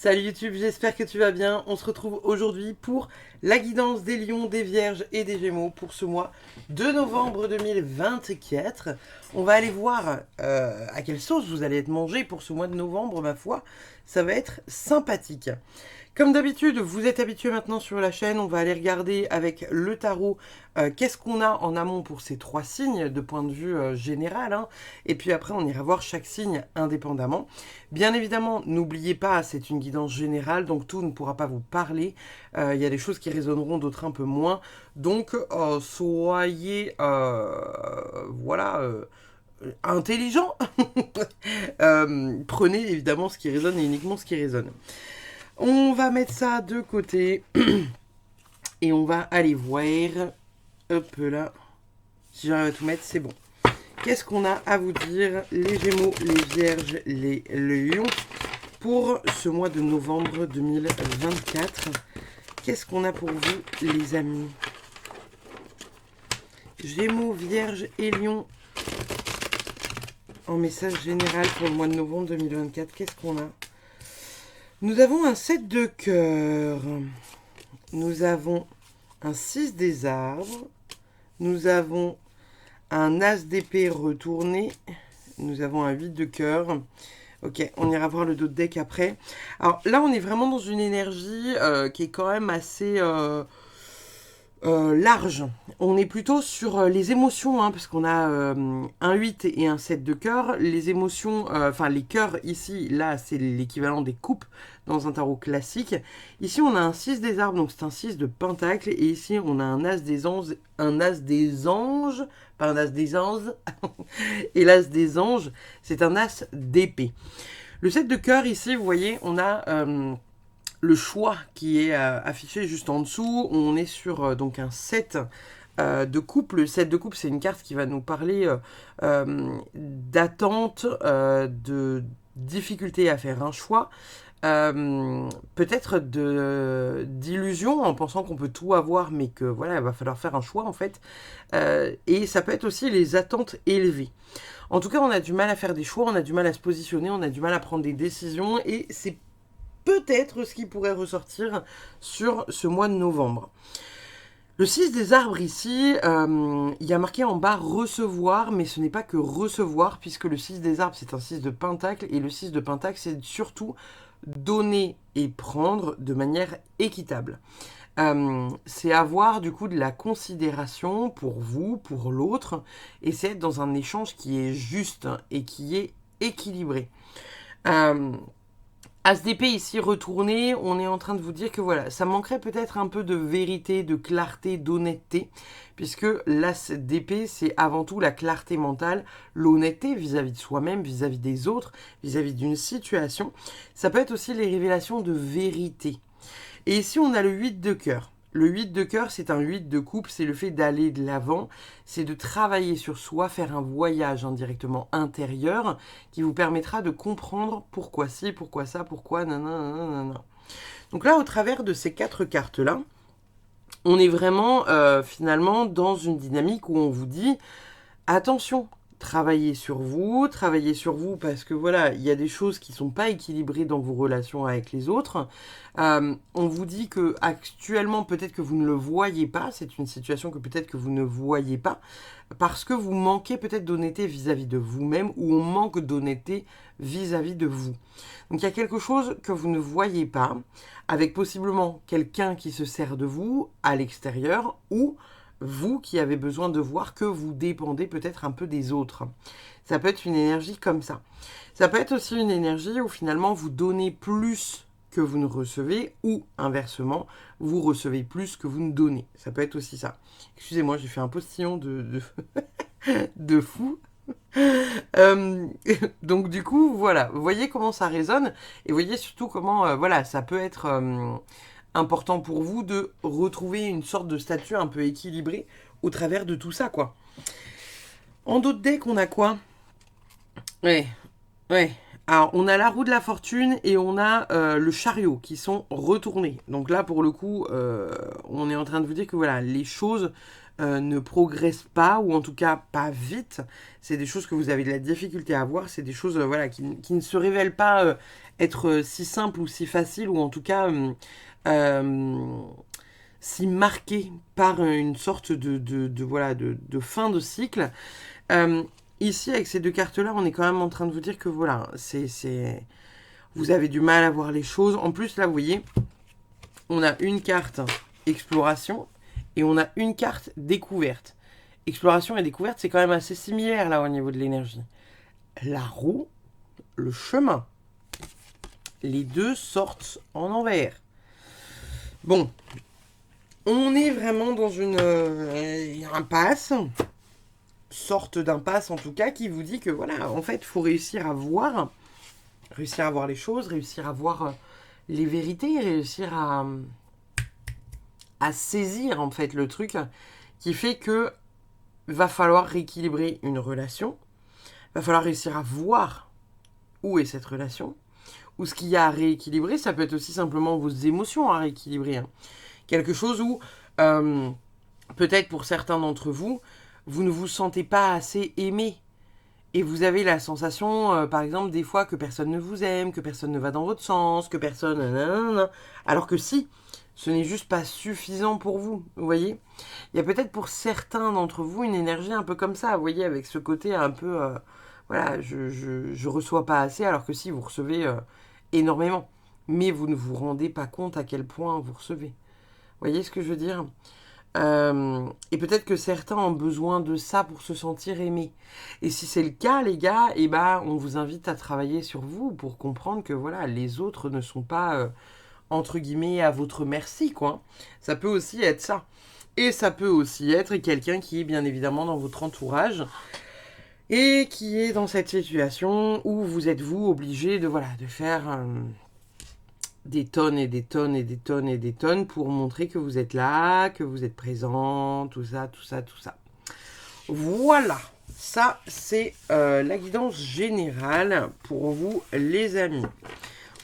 Salut YouTube, j'espère que tu vas bien. On se retrouve aujourd'hui pour la guidance des lions, des vierges et des gémeaux pour ce mois de novembre 2024. On va aller voir à quelle sauce vous allez être mangé pour ce mois de novembre, ma foi. Ça va être sympathique. Comme d'habitude, vous êtes habitués maintenant sur la chaîne, on va aller regarder avec le tarot qu'est-ce qu'on a en amont pour ces trois signes de point de vue général. Hein. Et puis après, on ira voir chaque signe indépendamment. Bien évidemment, n'oubliez pas, c'est une guidance générale, donc tout ne pourra pas vous parler. Il y a des choses qui résonneront, d'autres un peu moins. Donc, soyez, voilà... intelligent. Prenez évidemment ce qui résonne et uniquement ce qui résonne. On va mettre ça de côté et on va aller voir. Hop là. Si j'arrive à tout mettre, c'est bon. Qu'est-ce qu'on a à vous dire, les Gémeaux, les Vierges, les Lions, pour ce mois de novembre 2024? Qu'est-ce qu'on a pour vous, les amis? Gémeaux, Vierges et Lions, en message général pour le mois de novembre 2024, qu'est-ce qu'on a? Nous avons un 7 de cœur. Nous avons un 6 des arbres. Nous avons un as d'épée retourné. Nous avons un 8 de cœur. Ok, on ira voir le dos de deck après. Alors là, on est vraiment dans une énergie qui est quand même assez... large. On est plutôt sur les émotions, hein, parce qu'on a un 8 et un 7 de cœur. Les émotions, enfin les cœurs ici, là, c'est l'équivalent des coupes dans un tarot classique. Ici, on a un 6 des arbres, donc c'est un 6 de pentacle. Et ici, on a un as des anges, pas un as des anges. Et l'as des anges, c'est un as d'épée. Le 7 de cœur, ici, vous voyez, on a... le choix qui est affiché juste en dessous, on est sur donc un 7 de coupe. Le 7 de coupe, c'est une carte qui va nous parler d'attente, de difficulté à faire un choix, peut-être d'illusion en pensant qu'on peut tout avoir, mais que voilà, il va falloir faire un choix en fait. Et ça peut être aussi les attentes élevées. En tout cas, on a du mal à faire des choix, on a du mal à se positionner, on a du mal à prendre des décisions, et c'est peut-être ce qui pourrait ressortir sur ce mois de novembre. Le 6 des arbres ici, il y a marqué en bas recevoir, mais ce n'est pas que recevoir, puisque le 6 des arbres c'est un 6 de pentacle, et le 6 de pentacle c'est surtout donner et prendre de manière équitable. C'est avoir du coup de la considération pour vous, pour l'autre, et c'est être dans un échange qui est juste et qui est équilibré. As d'épée ici retourné, on est en train de vous dire que voilà, ça manquerait peut-être un peu de vérité, de clarté, d'honnêteté, puisque l'as d'épée, c'est avant tout la clarté mentale, l'honnêteté vis-à-vis de soi-même, vis-à-vis des autres, vis-à-vis d'une situation. Ça peut être aussi les révélations de vérité. Et ici, on a le 8 de cœur. Le 8 de cœur, c'est un 8 de coupe, c'est le fait d'aller de l'avant, c'est de travailler sur soi, faire un voyage indirectement intérieur qui vous permettra de comprendre pourquoi ci, pourquoi ça, pourquoi nanana. Donc là, au travers de ces quatre cartes-là, on est vraiment finalement dans une dynamique où on vous dit attention, travaillez sur vous parce que voilà, il y a des choses qui sont pas équilibrées dans vos relations avec les autres. On vous dit que actuellement peut-être que vous ne le voyez pas, c'est une situation que peut-être que vous ne voyez pas parce que vous manquez peut-être d'honnêteté vis-à-vis de vous-même ou on manque d'honnêteté vis-à-vis de vous. Donc il y a quelque chose que vous ne voyez pas avec possiblement quelqu'un qui se sert de vous à l'extérieur ou vous qui avez besoin de voir que vous dépendez peut-être un peu des autres. Ça peut être une énergie comme ça. Ça peut être aussi une énergie où finalement vous donnez plus que vous ne recevez ou inversement, vous recevez plus que vous ne donnez. Ça peut être aussi ça. Excusez-moi, j'ai fait un postillon de fou. Donc du coup, voilà, vous voyez comment ça résonne et vous voyez surtout comment voilà, ça peut être important pour vous de retrouver une sorte de statut un peu équilibré au travers de tout ça, quoi. En dos de deck, on a quoi? Ouais. Alors, on a la roue de la fortune et on a le chariot qui sont retournés. Donc là, pour le coup, on est en train de vous dire que voilà, les choses ne progressent pas, ou en tout cas pas vite. C'est des choses que vous avez de la difficulté à voir. C'est des choses voilà, qui ne se révèlent pas être si simples ou si faciles, ou en tout cas euh, si marquées par une sorte voilà, de fin de cycle. Euh, Ici, avec ces deux cartes-là, on est quand même en train de vous dire que voilà, vous avez du mal à voir les choses. En plus, là, vous voyez, on a une carte exploration et on a une carte découverte. Exploration et découverte, c'est quand même assez similaire là au niveau de l'énergie. La roue, le chemin. Les deux sortent en envers. Bon, on est vraiment dans une impasse. Sorte d'impasse en tout cas, qui vous dit que voilà, en fait, il faut réussir à voir les choses, réussir à voir les vérités, réussir à saisir en fait le truc qui fait que va falloir rééquilibrer une relation, va falloir réussir à voir où est cette relation, ou ce qu'il y a à rééquilibrer. Ça peut être aussi simplement vos émotions à rééquilibrer, hein. Quelque chose où peut-être pour certains d'entre vous, vous ne vous sentez pas assez aimé. Et vous avez la sensation, par exemple, des fois que personne ne vous aime, que personne ne va dans votre sens, que personne... Nanana, alors que si, ce n'est juste pas suffisant pour vous, vous voyez. Il y a peut-être pour certains d'entre vous une énergie un peu comme ça, vous voyez, avec ce côté un peu... voilà, je reçois pas assez, alors que si, vous recevez énormément. Mais vous ne vous rendez pas compte à quel point vous recevez. Vous voyez ce que je veux dire ? Et peut-être que certains ont besoin de ça pour se sentir aimés. Et si c'est le cas, les gars, eh ben, on vous invite à travailler sur vous pour comprendre que voilà, les autres ne sont pas, entre guillemets, à votre merci, quoi. Ça peut aussi être ça. Et ça peut aussi être quelqu'un qui est bien évidemment dans votre entourage et qui est dans cette situation où vous êtes, vous, obligé de, voilà, de faire... des tonnes et des tonnes et des tonnes et des tonnes pour montrer que vous êtes là, que vous êtes présent, tout ça, tout ça, tout ça. Voilà, ça c'est la guidance générale pour vous les amis.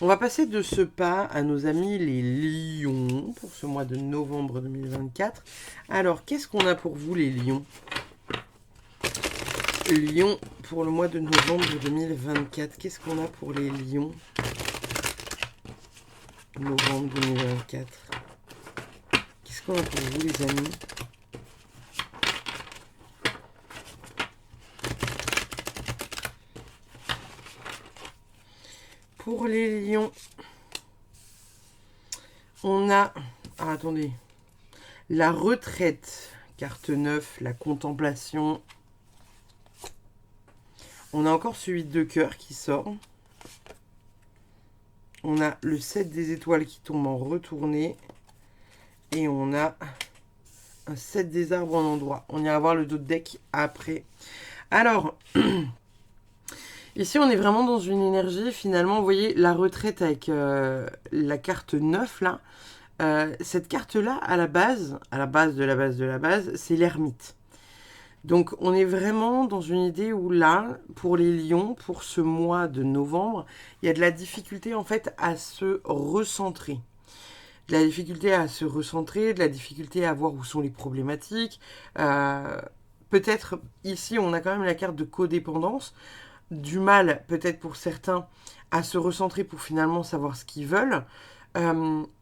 On va passer de ce pas à nos amis les lions pour ce mois de novembre 2024. Alors, qu'est-ce qu'on a pour vous les lions ? Lions pour le mois de novembre 2024. Qu'est-ce qu'on a pour les lions ? Novembre 2024. Qu'est-ce qu'on a pour vous les amis ? Pour les lions, on a... Ah, attendez. La retraite, carte 9, la contemplation. On a encore ce 8 de cœur qui sort. On a le 7 des étoiles qui tombe en retournée. Et on a un 7 des arbres en endroit. On ira voir le dos de deck après. Alors, ici on est vraiment dans une énergie, finalement, vous voyez, la retraite avec la carte 9 là. Cette carte-là, à la base de la base de la base, c'est l'ermite. Donc on est vraiment dans une idée où là, pour les lions, pour ce mois de novembre, il y a de la difficulté en fait à se recentrer. De la difficulté à se recentrer, de la difficulté à voir où sont les problématiques. Peut-être ici on a quand même la carte de codépendance. Du mal peut-être pour certains à se recentrer pour finalement savoir ce qu'ils veulent.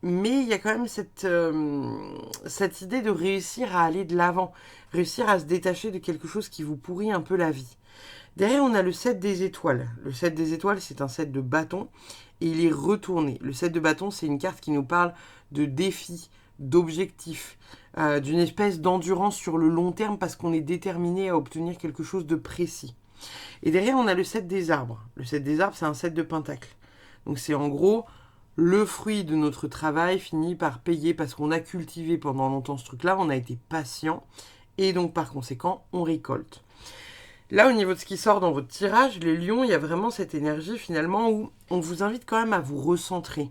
Mais il y a quand même cette idée de réussir à aller de l'avant, réussir à se détacher de quelque chose qui vous pourrit un peu la vie. Derrière, on a le 7 des étoiles. Le 7 des étoiles, c'est un 7 de bâton et il est retourné. Le 7 de bâton, c'est une carte qui nous parle de défis, d'objectifs, d'une espèce d'endurance sur le long terme parce qu'on est déterminé à obtenir quelque chose de précis. Et derrière, on a le 7 des arbres. Le 7 des arbres, c'est un 7 de pentacles. Donc c'est en gros... le fruit de notre travail finit par payer parce qu'on a cultivé pendant longtemps ce truc-là, on a été patient et donc par conséquent on récolte. Là au niveau de ce qui sort dans votre tirage, les lions, il y a vraiment cette énergie finalement où on vous invite quand même à vous recentrer.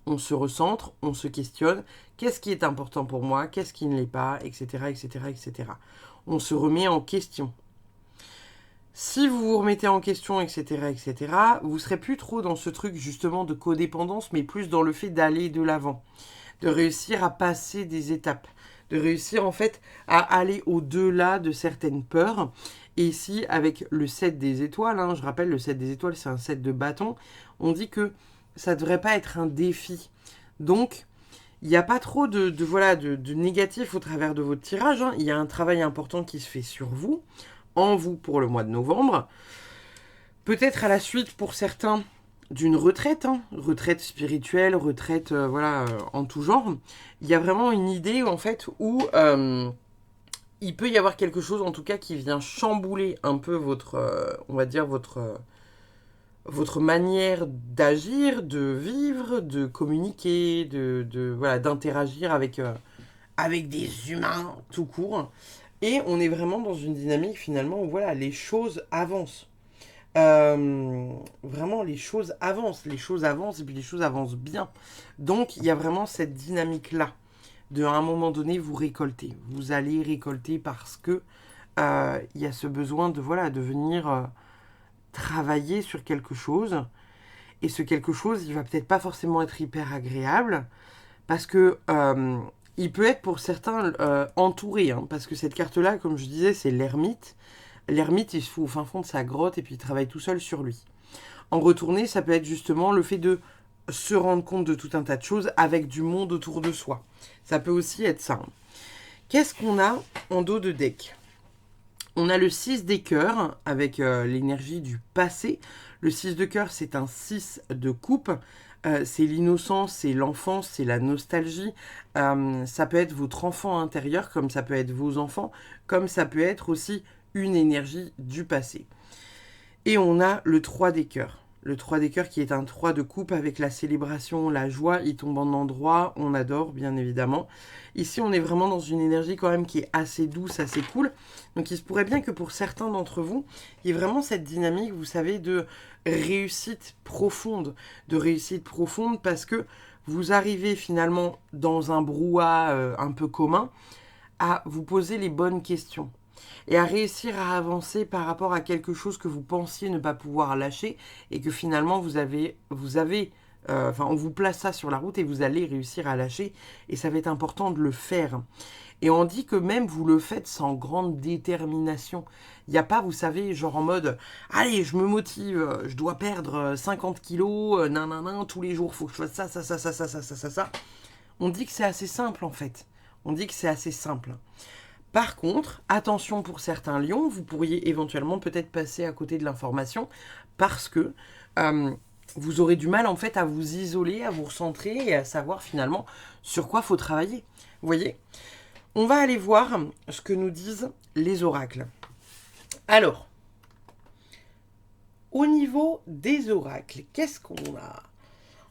On se recentre, on se questionne, qu'est-ce qui est important pour moi, qu'est-ce qui ne l'est pas, etc., etc., etc. On se remet en question. Si vous vous remettez en question, etc., vous serez plus trop dans ce truc justement de codépendance, mais plus dans le fait d'aller de l'avant, de réussir à passer des étapes, de réussir en fait à aller au-delà de certaines peurs. Et ici, avec le 7 des étoiles, je rappelle, le 7 des étoiles, c'est un 7 de bâton, on dit que ça ne devrait pas être un défi. Donc, il n'y a pas trop de négatif au travers de votre tirage. Il y a un travail important qui se fait sur vous, en vous pour le mois de novembre. Peut-être à la suite pour certains d'une retraite, retraite spirituelle, retraite en tout genre. Il y a vraiment une idée en fait où il peut y avoir quelque chose en tout cas qui vient chambouler un peu votre, on va dire votre manière d'agir, de vivre, de communiquer, d'interagir avec des humains tout court. Et on est vraiment dans une dynamique finalement où voilà, les choses avancent. Vraiment, les choses avancent et puis les choses avancent bien. Donc, il y a vraiment cette dynamique-là de, à un moment donné, vous récolter. Vous allez récolter parce que il y a ce besoin de, de venir travailler sur quelque chose. Et ce quelque chose, il va peut-être pas forcément être hyper agréable parce que il peut être pour certains entouré. Parce que cette carte-là, comme je disais, c'est l'ermite. L'ermite, il se fout au fin fond de sa grotte et puis il travaille tout seul sur lui. En retourné, ça peut être justement le fait de se rendre compte de tout un tas de choses avec du monde autour de soi. Ça peut aussi être ça. Qu'est-ce qu'on a en dos de deck? On a le 6 des cœurs avec l'énergie du passé. Le 6 de cœur, c'est un 6 de coupe. C'est l'innocence, c'est l'enfance, c'est la nostalgie. Ça peut être votre enfant intérieur, comme ça peut être vos enfants, comme ça peut être aussi une énergie du passé. Et on a le 3 des cœurs. Le 3 des cœurs qui est un 3 de coupe avec la célébration, la joie, il tombe en endroit, on adore bien évidemment. Ici on est vraiment dans une énergie quand même qui est assez douce, assez cool. Donc il se pourrait bien que pour certains d'entre vous, il y ait vraiment cette dynamique, vous savez, de réussite profonde. De réussite profonde parce que vous arrivez finalement dans un brouhaha un peu commun à vous poser les bonnes questions et à réussir à avancer par rapport à quelque chose que vous pensiez ne pas pouvoir lâcher et que finalement on vous place ça sur la route et vous allez réussir à lâcher et ça va être important de le faire. Et on dit que même vous le faites sans grande détermination. Il n'y a pas, vous savez, genre en mode « Allez, je me motive, je dois perdre 50 kilos, tous les jours, il faut que je fasse ça. » On dit que c'est assez simple en fait. On dit que c'est assez simple. Par contre, attention pour certains lions, vous pourriez éventuellement peut-être passer à côté de l'information parce que vous aurez du mal en fait à vous isoler, à vous recentrer et à savoir finalement sur quoi faut travailler. Vous voyez ? On va aller voir ce que nous disent les oracles. Alors, au niveau des oracles, qu'est-ce qu'on a ?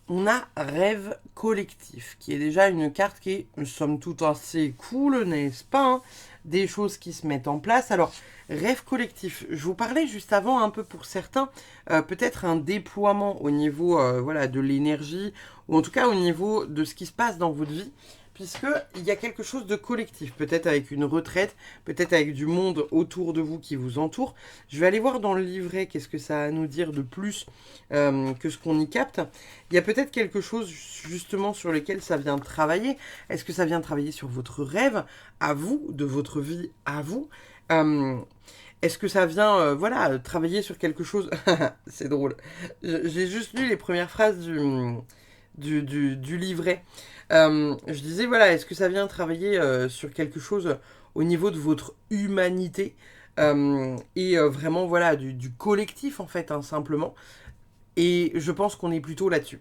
On a rêve collectif, qui est déjà une carte qui est, somme toute, assez cool, n'est-ce pas ? Des choses qui se mettent en place. Alors, rêve collectif, je vous parlais juste avant, un peu pour certains, peut-être un déploiement au niveau de l'énergie, ou en tout cas au niveau de ce qui se passe dans votre vie, puisqu'il y a quelque chose de collectif, peut-être avec une retraite, peut-être avec du monde autour de vous qui vous entoure. Je vais aller voir dans le livret qu'est-ce que ça a à nous dire de plus que ce qu'on y capte. Il y a peut-être quelque chose justement sur lequel ça vient travailler. Est-ce que ça vient travailler sur votre rêve à vous, de votre vie à vous est-ce que ça vient travailler sur quelque chose C'est drôle. J'ai juste lu les premières phrases du livret. Je disais, est-ce que ça vient travailler sur quelque chose au niveau de votre humanité et vraiment, du collectif, en fait, simplement. Et je pense qu'on est plutôt là-dessus.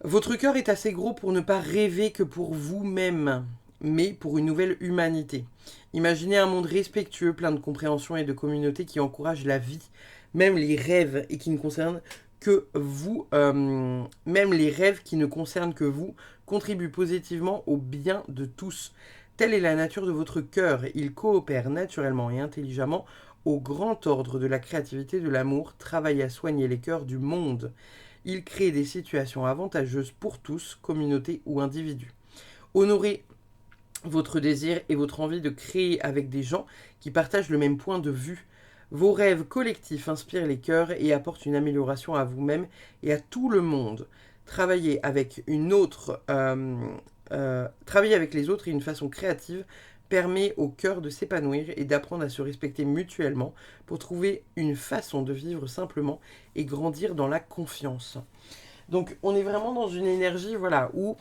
Votre cœur est assez gros pour ne pas rêver que pour vous-même, mais pour une nouvelle humanité. Imaginez un monde respectueux, plein de compréhension et de communauté qui encourage la vie, même les rêves, et qui ne concernent que vous, même les rêves qui ne concernent que vous, contribuent positivement au bien de tous. Telle est la nature de votre cœur. Il coopère naturellement et intelligemment au grand ordre de la créativité, de l'amour, travaille à soigner les cœurs du monde. Il crée des situations avantageuses pour tous, communautés ou individus. Honorez votre désir et votre envie de créer avec des gens qui partagent le même point de vue. Vos rêves collectifs inspirent les cœurs et apportent une amélioration à vous-même et à tout le monde. Travailler avec travailler avec les autres et une façon créative permet au cœur de s'épanouir et d'apprendre à se respecter mutuellement pour trouver une façon de vivre simplement et grandir dans la confiance. Donc on est vraiment dans une énergie voilà, où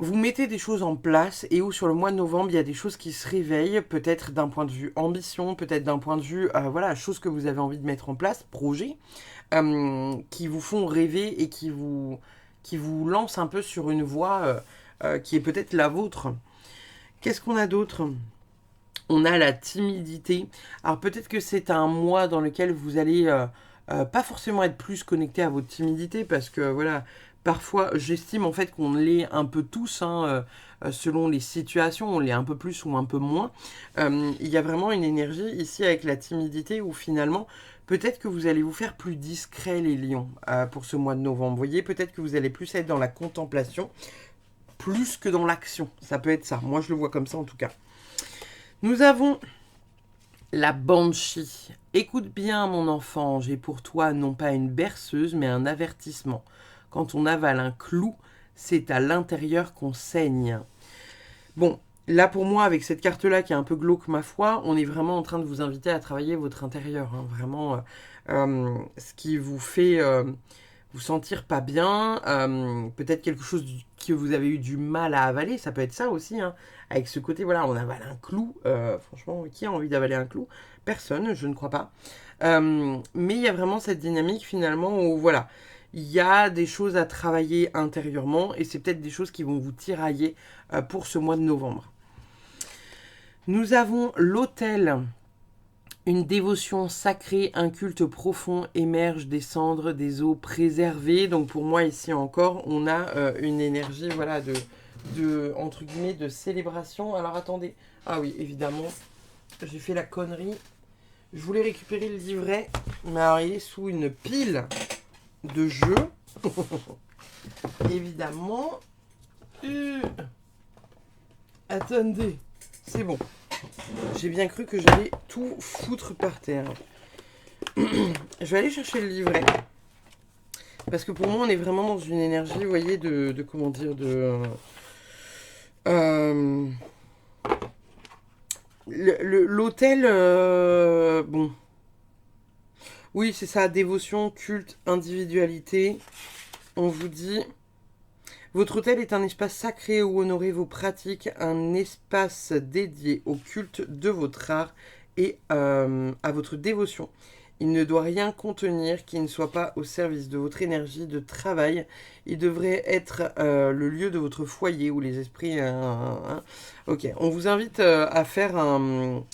vous mettez des choses en place et où sur le mois de novembre, il y a des choses qui se réveillent, peut-être d'un point de vue ambition, peut-être d'un point de vue, voilà, choses que vous avez envie de mettre en place, projets, qui vous font rêver et qui vous lancent un peu sur une voie qui est peut-être la vôtre. Qu'est-ce qu'on a d'autre ? On a la timidité. Alors peut-être que c'est un mois dans lequel vous allez pas forcément être plus connecté à votre timidité parce que voilà, parfois j'estime en fait qu'on l'est un peu tous, hein, selon les situations, on l'est un peu plus ou un peu moins. Il y a vraiment une énergie ici avec la timidité où finalement peut-être que vous allez vous faire plus discret les lions pour ce mois de novembre. Vous voyez, peut-être que vous allez plus être dans la contemplation plus que dans l'action. Ça peut être ça. Moi je le vois comme ça en tout cas. Nous avons la Banshee. Écoute bien, mon enfant, j'ai pour toi non pas une berceuse, mais un avertissement. Quand on avale un clou, c'est à l'intérieur qu'on saigne. Bon, là pour moi, avec cette carte-là qui est un peu glauque, ma foi, on est vraiment en train de vous inviter à travailler votre intérieur. Hein. Vraiment, ce qui vous fait vous sentir pas bien, peut-être quelque chose que vous avez eu du mal à avaler, ça peut être ça aussi, hein. Avec ce côté, voilà, on avale un clou, franchement, qui a envie d'avaler un clou? Personne, je ne crois pas. Mais il y a vraiment cette dynamique finalement où, voilà, il y a des choses à travailler intérieurement et c'est peut-être des choses qui vont vous tirailler pour ce mois de novembre. Nous avons l'autel. Une dévotion sacrée, un culte profond émerge des cendres des eaux préservées. Donc pour moi ici encore, on a une énergie voilà, entre guillemets, de célébration. Alors attendez, ah oui, évidemment, j'ai fait la connerie. Je voulais récupérer le livret, mais alors il est sous une pile de jeux. Évidemment. Attendez, c'est bon. J'ai bien cru que j'allais tout foutre par terre. Je vais aller chercher le livret. Parce que pour moi, on est vraiment dans une énergie, vous voyez, de comment dire, l'hôtel, bon. Oui, c'est ça, dévotion, culte, individualité. On vous dit... Votre hôtel est un espace sacré où honorer vos pratiques, un espace dédié au culte de votre art et à votre dévotion. Il ne doit rien contenir qui ne soit pas au service de votre énergie de travail. Il devrait être le lieu de votre foyer où les esprits... Ok, on vous invite à faire une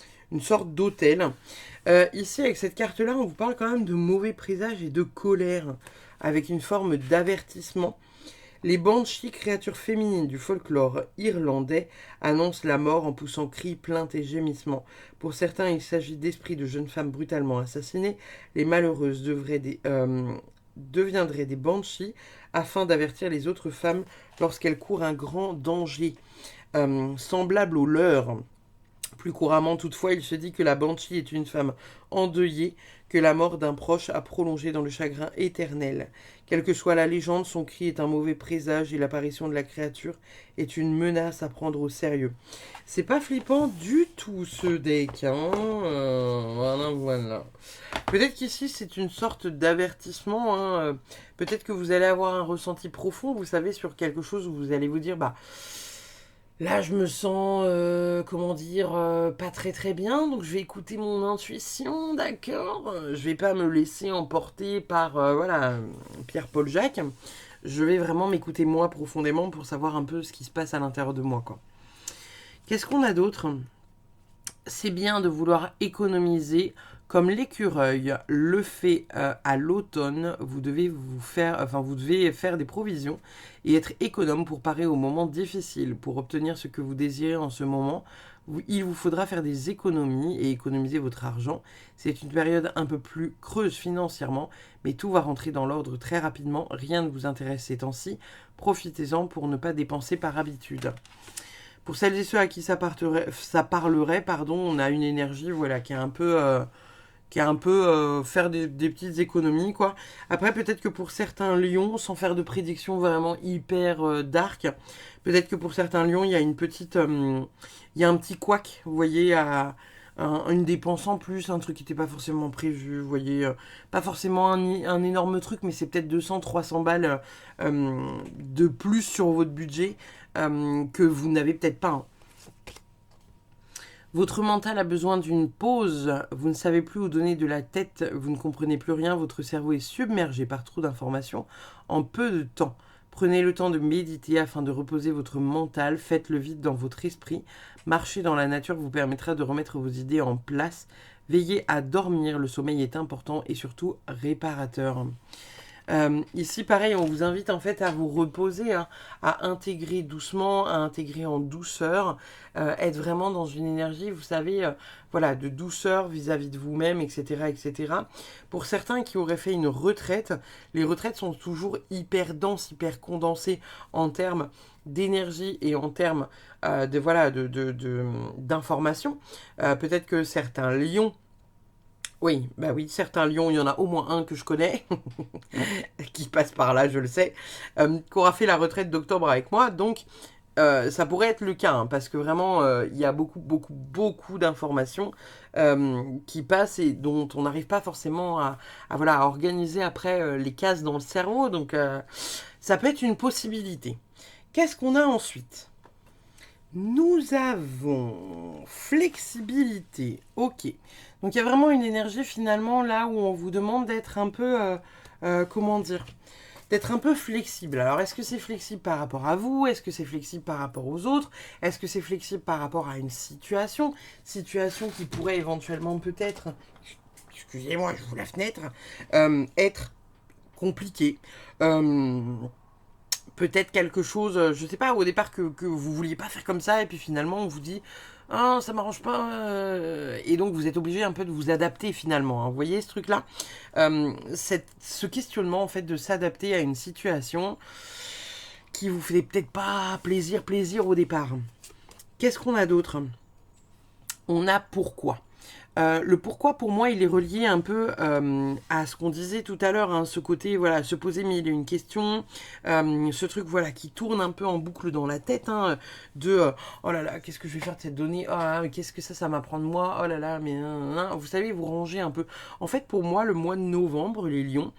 sorte d'hôtel. Ici, avec cette carte-là, on vous parle quand même de mauvais présages et de colère, avec une forme d'avertissement. Les banshees, créatures féminines du folklore irlandais, annoncent la mort en poussant cris, plaintes et gémissements. Pour certains, il s'agit d'esprits de jeunes femmes brutalement assassinées. Les malheureuses deviendraient des banshees afin d'avertir les autres femmes lorsqu'elles courent un grand danger, semblable au leur. Plus couramment, toutefois, il se dit que la banshee est une femme endeuillée, que la mort d'un proche a prolongé dans le chagrin éternel. Quelle que soit la légende, son cri est un mauvais présage et l'apparition de la créature est une menace à prendre au sérieux. C'est pas flippant du tout ce deck, hein. Voilà. Peut-être qu'ici c'est une sorte d'avertissement, hein. Peut-être que vous allez avoir un ressenti profond, vous savez, sur quelque chose où vous allez vous dire, bah... Là, je me sens, pas très très bien, donc je vais écouter mon intuition, d'accord. Je vais pas me laisser emporter par, Pierre-Paul Jacques. Je vais vraiment m'écouter moi profondément pour savoir un peu ce qui se passe à l'intérieur de moi, quoi. Qu'est-ce qu'on a d'autre ? C'est bien de vouloir économiser. Comme l'écureuil le fait à l'automne, vous devez faire des provisions et être économe pour parer aux moments difficiles. Pour obtenir ce que vous désirez en ce moment, il vous faudra faire des économies et économiser votre argent. C'est une période un peu plus creuse financièrement, mais tout va rentrer dans l'ordre très rapidement. Rien ne vous intéresse ces temps-ci. Profitez-en pour ne pas dépenser par habitude. Pour celles et ceux à qui ça parlerait, pardon, on a une énergie voilà, qui est un peu faire des petites économies, quoi. Après, peut-être que pour certains lions, sans faire de prédiction vraiment hyper dark, peut-être que pour certains lions, il y a une petite... il y a un petit couac, vous voyez, une dépense en plus, un truc qui n'était pas forcément prévu, vous voyez, pas forcément un énorme truc, mais c'est peut-être 200-300 balles de plus sur votre budget que vous n'avez peut-être pas, hein. Votre mental a besoin d'une pause, vous ne savez plus où donner de la tête, vous ne comprenez plus rien, votre cerveau est submergé par trop d'informations en peu de temps. Prenez le temps de méditer afin de reposer votre mental, faites le vide dans votre esprit, marcher dans la nature vous permettra de remettre vos idées en place, veillez à dormir, le sommeil est important et surtout réparateur. Ici, pareil, on vous invite en fait à vous reposer, hein, à intégrer doucement, à intégrer en douceur, être vraiment dans une énergie, vous savez, voilà, de douceur vis-à-vis de vous-même, etc., etc. Pour certains qui auraient fait une retraite, les retraites sont toujours hyper denses, hyper condensées en termes d'énergie et en termes d'informations. Peut-être que certains lions. Oui, bah oui, certains lions, il y en a au moins un que je connais, qui passe par là, je le sais, qui aura fait la retraite d'octobre avec moi, donc ça pourrait être le cas, hein, parce que vraiment, il y a beaucoup, beaucoup, beaucoup d'informations qui passent et dont on n'arrive pas forcément voilà, à organiser après les cases dans le cerveau, donc ça peut être une possibilité. Qu'est-ce qu'on a ensuite ? Nous avons flexibilité, ok. Donc il y a vraiment une énergie finalement là où on vous demande d'être un peu, comment dire, d'être un peu flexible. Alors est-ce que c'est flexible par rapport à vous? Est-ce que c'est flexible par rapport aux autres? Est-ce que c'est flexible par rapport à une situation? Situation qui pourrait éventuellement peut-être, excusez-moi, j'ouvre la fenêtre, être compliquée. Peut-être quelque chose, je sais pas, au départ que vous vouliez pas faire comme ça, et puis finalement on vous dit ah ça m'arrange pas, et donc vous êtes obligé un peu de vous adapter finalement, hein. Vous voyez ce truc-là, ce questionnement en fait de s'adapter à une situation qui vous fait peut-être pas plaisir au départ. Qu'est-ce qu'on a d'autre? On a pourquoi. Le pourquoi, pour moi, il est relié un peu à ce qu'on disait tout à l'heure, hein, ce côté, voilà, se poser mille et une questions, ce truc, voilà, qui tourne un peu en boucle dans la tête, hein, de oh là là, qu'est-ce que je vais faire de cette donnée, oh là là, mais qu'est-ce que ça m'apprend de moi, oh là là, mais vous savez, vous rangez un peu. En fait, pour moi, le mois de novembre, les lions,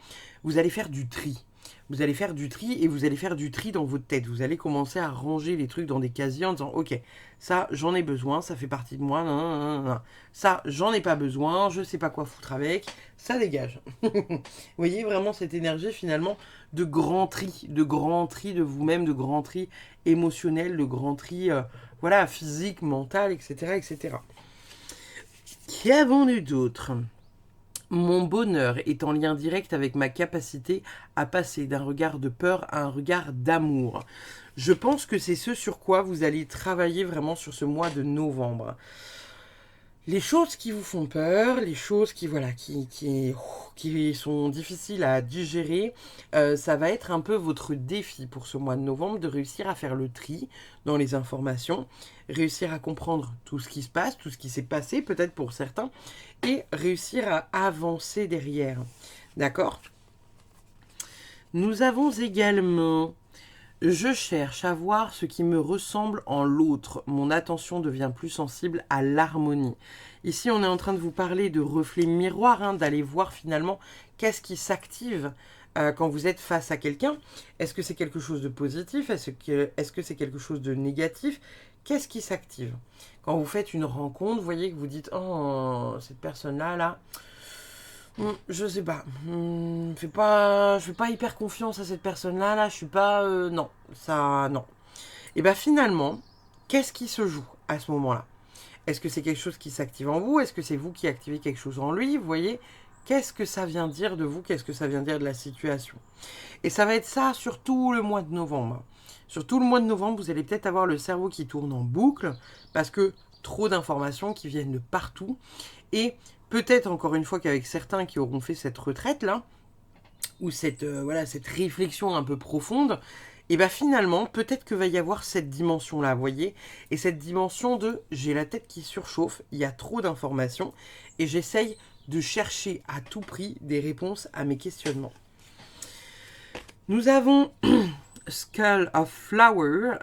vous allez faire du tri. Vous allez faire du tri et vous allez faire du tri dans votre tête. Vous allez commencer à ranger les trucs dans des casiers en disant ok, ça j'en ai besoin, ça fait partie de moi, nan, nan, nan. Ça j'en ai pas besoin, je sais pas quoi foutre avec, ça dégage. Vous voyez vraiment cette énergie finalement de grand tri de vous-même, de grand tri émotionnel, de grand tri voilà, physique, mental, etc. etc. Qu'avons-nous d'autre ? Mon bonheur est en lien direct avec ma capacité à passer d'un regard de peur à un regard d'amour. Je pense que c'est ce sur quoi vous allez travailler vraiment sur ce mois de novembre. Les choses qui vous font peur, les choses qui, voilà, qui sont difficiles à digérer, ça va être un peu votre défi pour ce mois de novembre de réussir à faire le tri dans les informations, réussir à comprendre tout ce qui se passe, tout ce qui s'est passé peut-être pour certains, et réussir à avancer derrière. D'accord ? Nous avons également... Je cherche à voir ce qui me ressemble en l'autre. Mon attention devient plus sensible à l'harmonie. Ici, on est en train de vous parler de reflet miroir, hein, d'aller voir finalement qu'est-ce qui s'active quand vous êtes face à quelqu'un. Est-ce que c'est quelque chose de positif? Est-ce que c'est quelque chose de négatif? Qu'est-ce qui s'active? Quand vous faites une rencontre, vous voyez que vous dites « Oh, cette personne-là, là... » je sais pas. Je fais pas hyper confiance à cette personne-là. Là, je suis pas. Non, ça, non. Et bien finalement, qu'est-ce qui se joue à ce moment-là? Est-ce que c'est quelque chose qui s'active en vous? Est-ce que c'est vous qui activez quelque chose en lui? Vous voyez? Qu'est-ce que ça vient dire de vous? Qu'est-ce que ça vient dire de la situation? Et ça va être ça sur tout le mois de novembre. Sur tout le mois de novembre, vous allez peut-être avoir le cerveau qui tourne en boucle parce que trop d'informations qui viennent de partout. Et peut-être encore une fois qu'avec certains qui auront fait cette retraite-là, ou cette réflexion un peu profonde, Et bien finalement, peut-être que va y avoir cette dimension-là, vous voyez, et cette dimension de j'ai la tête qui surchauffe, il y a trop d'informations, et j'essaye de chercher à tout prix des réponses à mes questionnements. Nous avons Skull of Flower.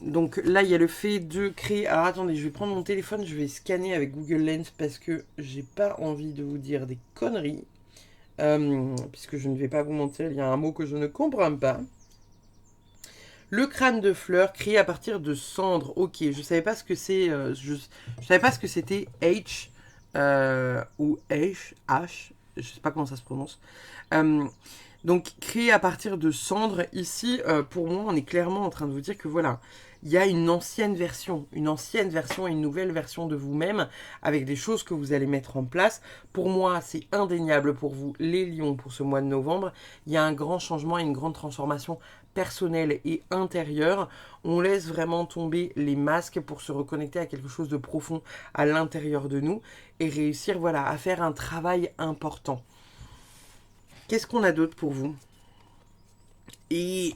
Donc là, il y a le fait de créer... Alors attendez, je vais prendre mon téléphone, je vais scanner avec Google Lens parce que j'ai pas envie de vous dire des conneries. Puisque je ne vais pas vous mentir, il y a un mot que je ne comprends pas. Le crâne de fleur créé à partir de cendres. Ok, je savais pas ce que c'est. Je savais pas ce que c'était H ou H. Je sais pas comment ça se prononce. Donc créé à partir de cendres. Ici, pour moi, on est clairement en train de vous dire que voilà, il y a une ancienne version et une nouvelle version de vous-même avec des choses que vous allez mettre en place. Pour moi, c'est indéniable pour vous, les lions, pour ce mois de novembre. Il y a un grand changement et une grande transformation personnelle et intérieure. On laisse vraiment tomber les masques pour se reconnecter à quelque chose de profond à l'intérieur de nous et réussir voilà, à faire un travail important. Qu'est-ce qu'on a d'autre pour vous? Et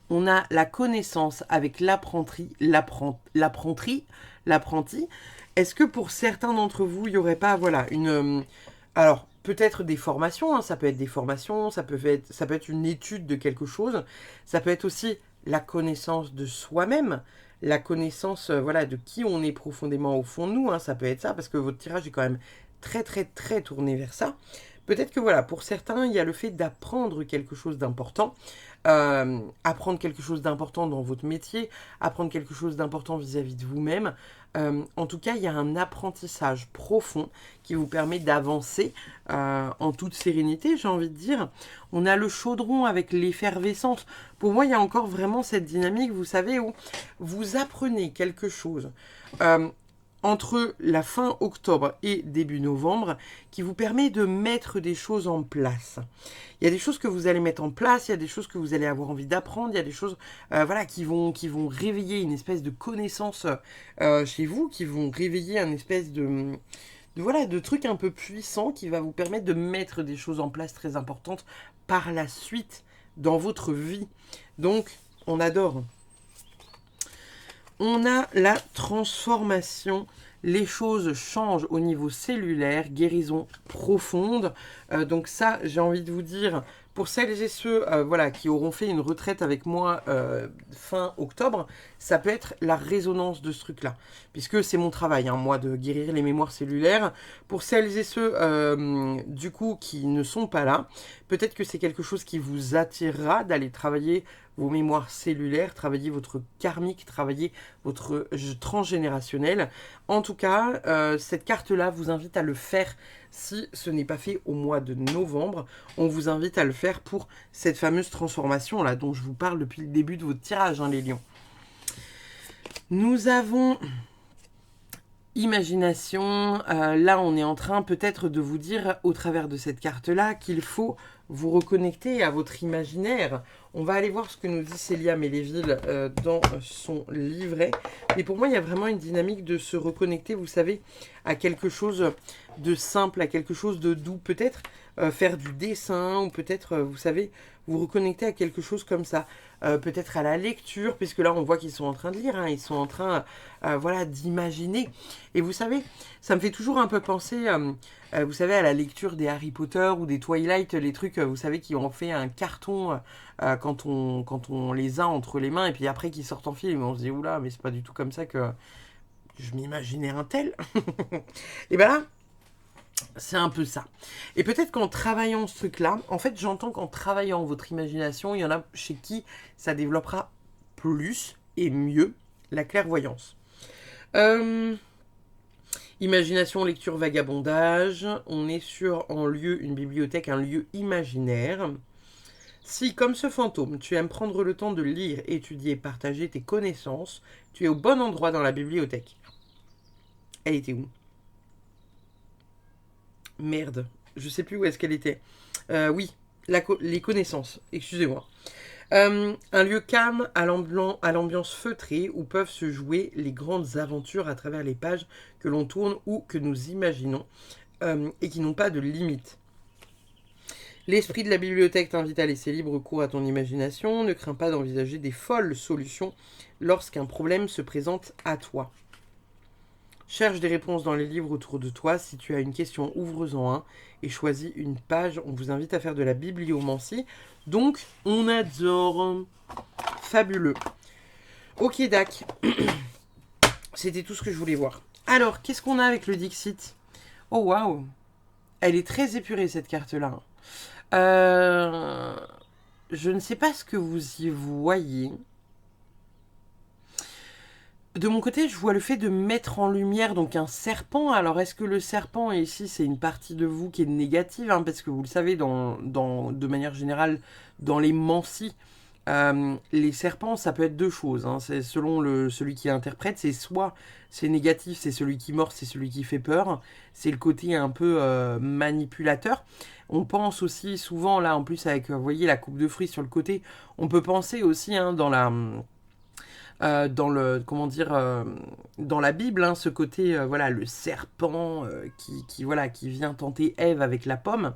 on a la connaissance avec l'apprenti. Est-ce que pour certains d'entre vous, il n'y aurait pas, voilà, une... alors, peut-être des formations, hein, ça peut être des formations, ça peut être une étude de quelque chose, ça peut être aussi la connaissance de soi-même, la connaissance, voilà, de qui on est profondément au fond de nous, hein, ça peut être ça, parce que votre tirage est quand même très, très, très tourné vers ça. Peut-être que voilà, pour certains, il y a le fait d'apprendre quelque chose d'important, apprendre quelque chose d'important dans votre métier, apprendre quelque chose d'important vis-à-vis de vous-même. En tout cas, il y a un apprentissage profond qui vous permet d'avancer en toute sérénité, j'ai envie de dire. On a le chaudron avec l'effervescence. Pour moi, il y a encore vraiment cette dynamique, vous savez, où vous apprenez quelque chose. Entre la fin octobre et début novembre, qui vous permet de mettre des choses en place. Il y a des choses que vous allez mettre en place, il y a des choses que vous allez avoir envie d'apprendre, il y a des choses voilà, qui vont réveiller une espèce de connaissance chez vous, qui vont réveiller un espèce voilà, de truc un peu puissant qui va vous permettre de mettre des choses en place très importantes par la suite dans votre vie. Donc, on adore. On a la transformation. Les choses changent au niveau cellulaire, guérison profonde. Donc ça, j'ai envie de vous dire, pour celles et ceux voilà, qui auront fait une retraite avec moi fin octobre, ça peut être la résonance de ce truc-là. Puisque c'est mon travail, hein, moi, de guérir les mémoires cellulaires. Pour celles et ceux, du coup, qui ne sont pas là, peut-être que c'est quelque chose qui vous attirera d'aller travailler vos mémoires cellulaires, travailler votre karmique, travailler votre transgénérationnel. En tout cas, cette carte-là vous invite à le faire si ce n'est pas fait au mois de novembre. On vous invite à le faire pour cette fameuse transformation-là dont je vous parle depuis le début de votre tirage, hein, les lions. Nous avons... imagination, là on est en train peut-être de vous dire au travers de cette carte-là qu'il faut vous reconnecter à votre imaginaire. On va aller voir ce que nous dit Célia Méléville dans son livret. Et pour moi, il y a vraiment une dynamique de se reconnecter, vous savez, à quelque chose de simple, à quelque chose de doux. Peut-être faire du dessin, ou peut-être, vous savez, vous reconnecter à quelque chose comme ça. Peut-être à la lecture, puisque là, on voit qu'ils sont en train de lire, hein, ils sont en train voilà, d'imaginer. Et vous savez, ça me fait toujours un peu penser... vous savez, à la lecture des Harry Potter ou des Twilight, les trucs, vous savez, qui ont fait un carton quand on les a entre les mains, et puis après qu'ils sortent en film, on se dit, oula, mais c'est pas du tout comme ça que je m'imaginais un tel. Et ben là, c'est un peu ça. Et peut-être qu'en travaillant ce truc-là, en fait, j'entends qu'en travaillant votre imagination, il y en a chez qui ça développera plus et mieux la clairvoyance. Imagination, lecture, vagabondage. On est sur, en lieu, une bibliothèque, un lieu imaginaire. Si, comme ce fantôme, tu aimes prendre le temps de lire, étudier, partager tes connaissances, tu es au bon endroit dans la bibliothèque. Elle était où? Merde, je sais plus où est-ce qu'elle était. Oui, les connaissances, excusez-moi. Un lieu calme à l'ambiance feutrée où peuvent se jouer les grandes aventures à travers les pages que l'on tourne ou que nous imaginons et qui n'ont pas de limite. L'esprit de la bibliothèque t'invite à laisser libre cours à ton imagination. Ne crains pas d'envisager des folles solutions lorsqu'un problème se présente à toi. Cherche des réponses dans les livres autour de toi. Si tu as une question, ouvre-en un et choisis une page. On vous invite à faire de la bibliomancie. Donc, on adore. Fabuleux. Ok, Dac. C'était tout ce que je voulais voir. Alors, qu'est-ce qu'on a avec le Dixit? Oh, waouh. Elle est très épurée, cette carte-là. Je ne sais pas ce que vous y voyez. De mon côté, je vois le fait de mettre en lumière donc un serpent. Alors, est-ce que le serpent, ici, c'est une partie de vous qui est négative, hein, parce que vous le savez, de manière générale, dans les mancies, les serpents, ça peut être deux choses. Hein. C'est selon celui qui interprète, c'est soit c'est négatif, c'est celui qui mord, c'est celui qui fait peur. C'est le côté un peu manipulateur. On pense aussi souvent, là, en plus, avec, vous voyez, la coupe de fruits sur le côté, on peut penser aussi, hein, dans la... dans le comment dire dans la Bible, hein, ce côté voilà, le serpent qui vient tenter Ève avec la pomme.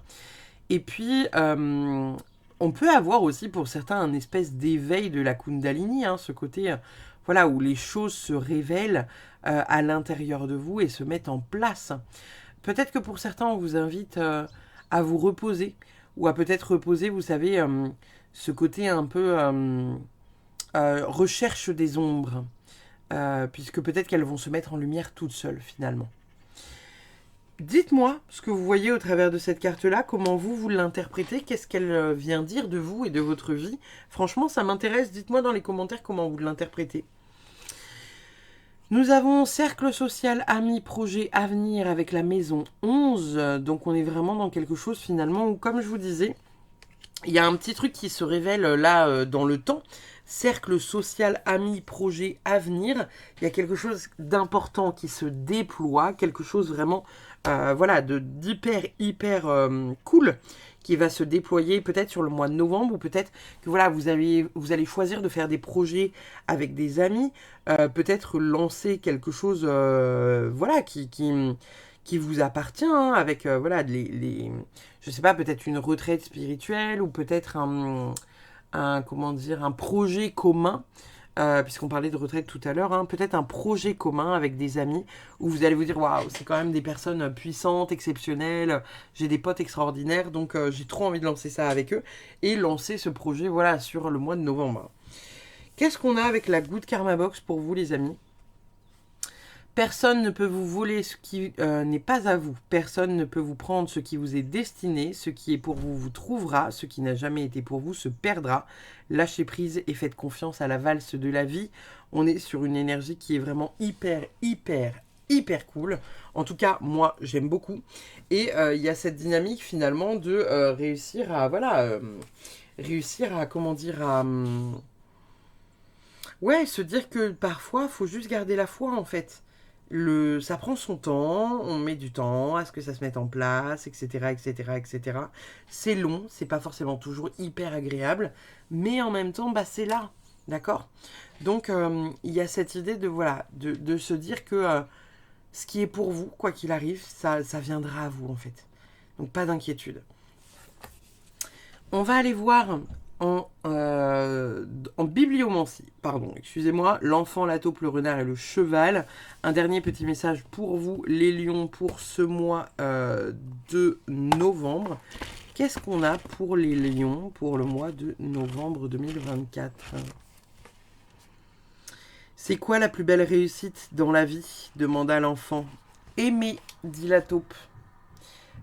Et puis on peut avoir aussi pour certains un espèce d'éveil de la Kundalini, hein, ce côté voilà, où les choses se révèlent à l'intérieur de vous et se mettent en place. Peut-être que pour certains on vous invite à vous reposer, ou à peut-être reposer, vous savez, ce côté un peu recherche des ombres, puisque peut-être qu'elles vont se mettre en lumière toutes seules finalement. Dites-moi ce que vous voyez au travers de cette carte-là, comment vous l'interprétez, qu'est-ce qu'elle vient dire de vous et de votre vie. Franchement, ça m'intéresse, dites-moi dans les commentaires comment vous l'interprétez. Nous avons cercle social, amis, projet, avenir avec la maison 11, donc on est vraiment dans quelque chose finalement où, comme je vous disais, il y a un petit truc qui se révèle là dans le temps. Cercle social, amis, projet, avenir. Il y a quelque chose d'important qui se déploie, quelque chose vraiment voilà, hyper cool qui va se déployer peut-être sur le mois de novembre, ou peut-être que voilà, vous allez choisir de faire des projets avec des amis, peut-être lancer quelque chose voilà, qui vous appartient, hein, avec voilà, je sais pas, peut-être une retraite spirituelle, ou peut-être comment dire, un projet commun, puisqu'on parlait de retraite tout à l'heure, hein, peut-être un projet commun avec des amis, où vous allez vous dire, waouh, c'est quand même des personnes puissantes, exceptionnelles, j'ai des potes extraordinaires, donc j'ai trop envie de lancer ça avec eux, et lancer ce projet, voilà, sur le mois de novembre. Qu'est-ce qu'on a avec la Good Karma Box pour vous, les amis? Personne ne peut vous voler ce qui n'est pas à vous. Personne ne peut vous prendre ce qui vous est destiné. Ce qui est pour vous vous trouvera. Ce qui n'a jamais été pour vous se perdra. Lâchez prise et faites confiance à la valse de la vie. On est sur une énergie qui est vraiment hyper cool. En tout cas, moi, j'aime beaucoup. Et il y a cette dynamique finalement de réussir à, voilà, comment dire, ouais, se dire que parfois, il faut juste garder la foi, en fait. Ça prend son temps, on met du temps à ce que ça se mette en place, etc., etc., etc. C'est long, c'est pas forcément toujours hyper agréable, mais en même temps, bah, c'est là, d'accord? Donc, il y a cette idée de, voilà, de se dire que ce qui est pour vous, quoi qu'il arrive, ça viendra à vous, en fait. Donc, pas d'inquiétude. On va aller voir en bibliomancie, pardon, excusez-moi, l'enfant, la taupe, le renard et le cheval. Un dernier petit message pour vous, les lions, pour ce mois de novembre. Qu'est-ce qu'on a pour les lions pour le mois de novembre 2024? C'est quoi la plus belle réussite dans la vie? Demanda l'enfant. Aimer, dit la taupe.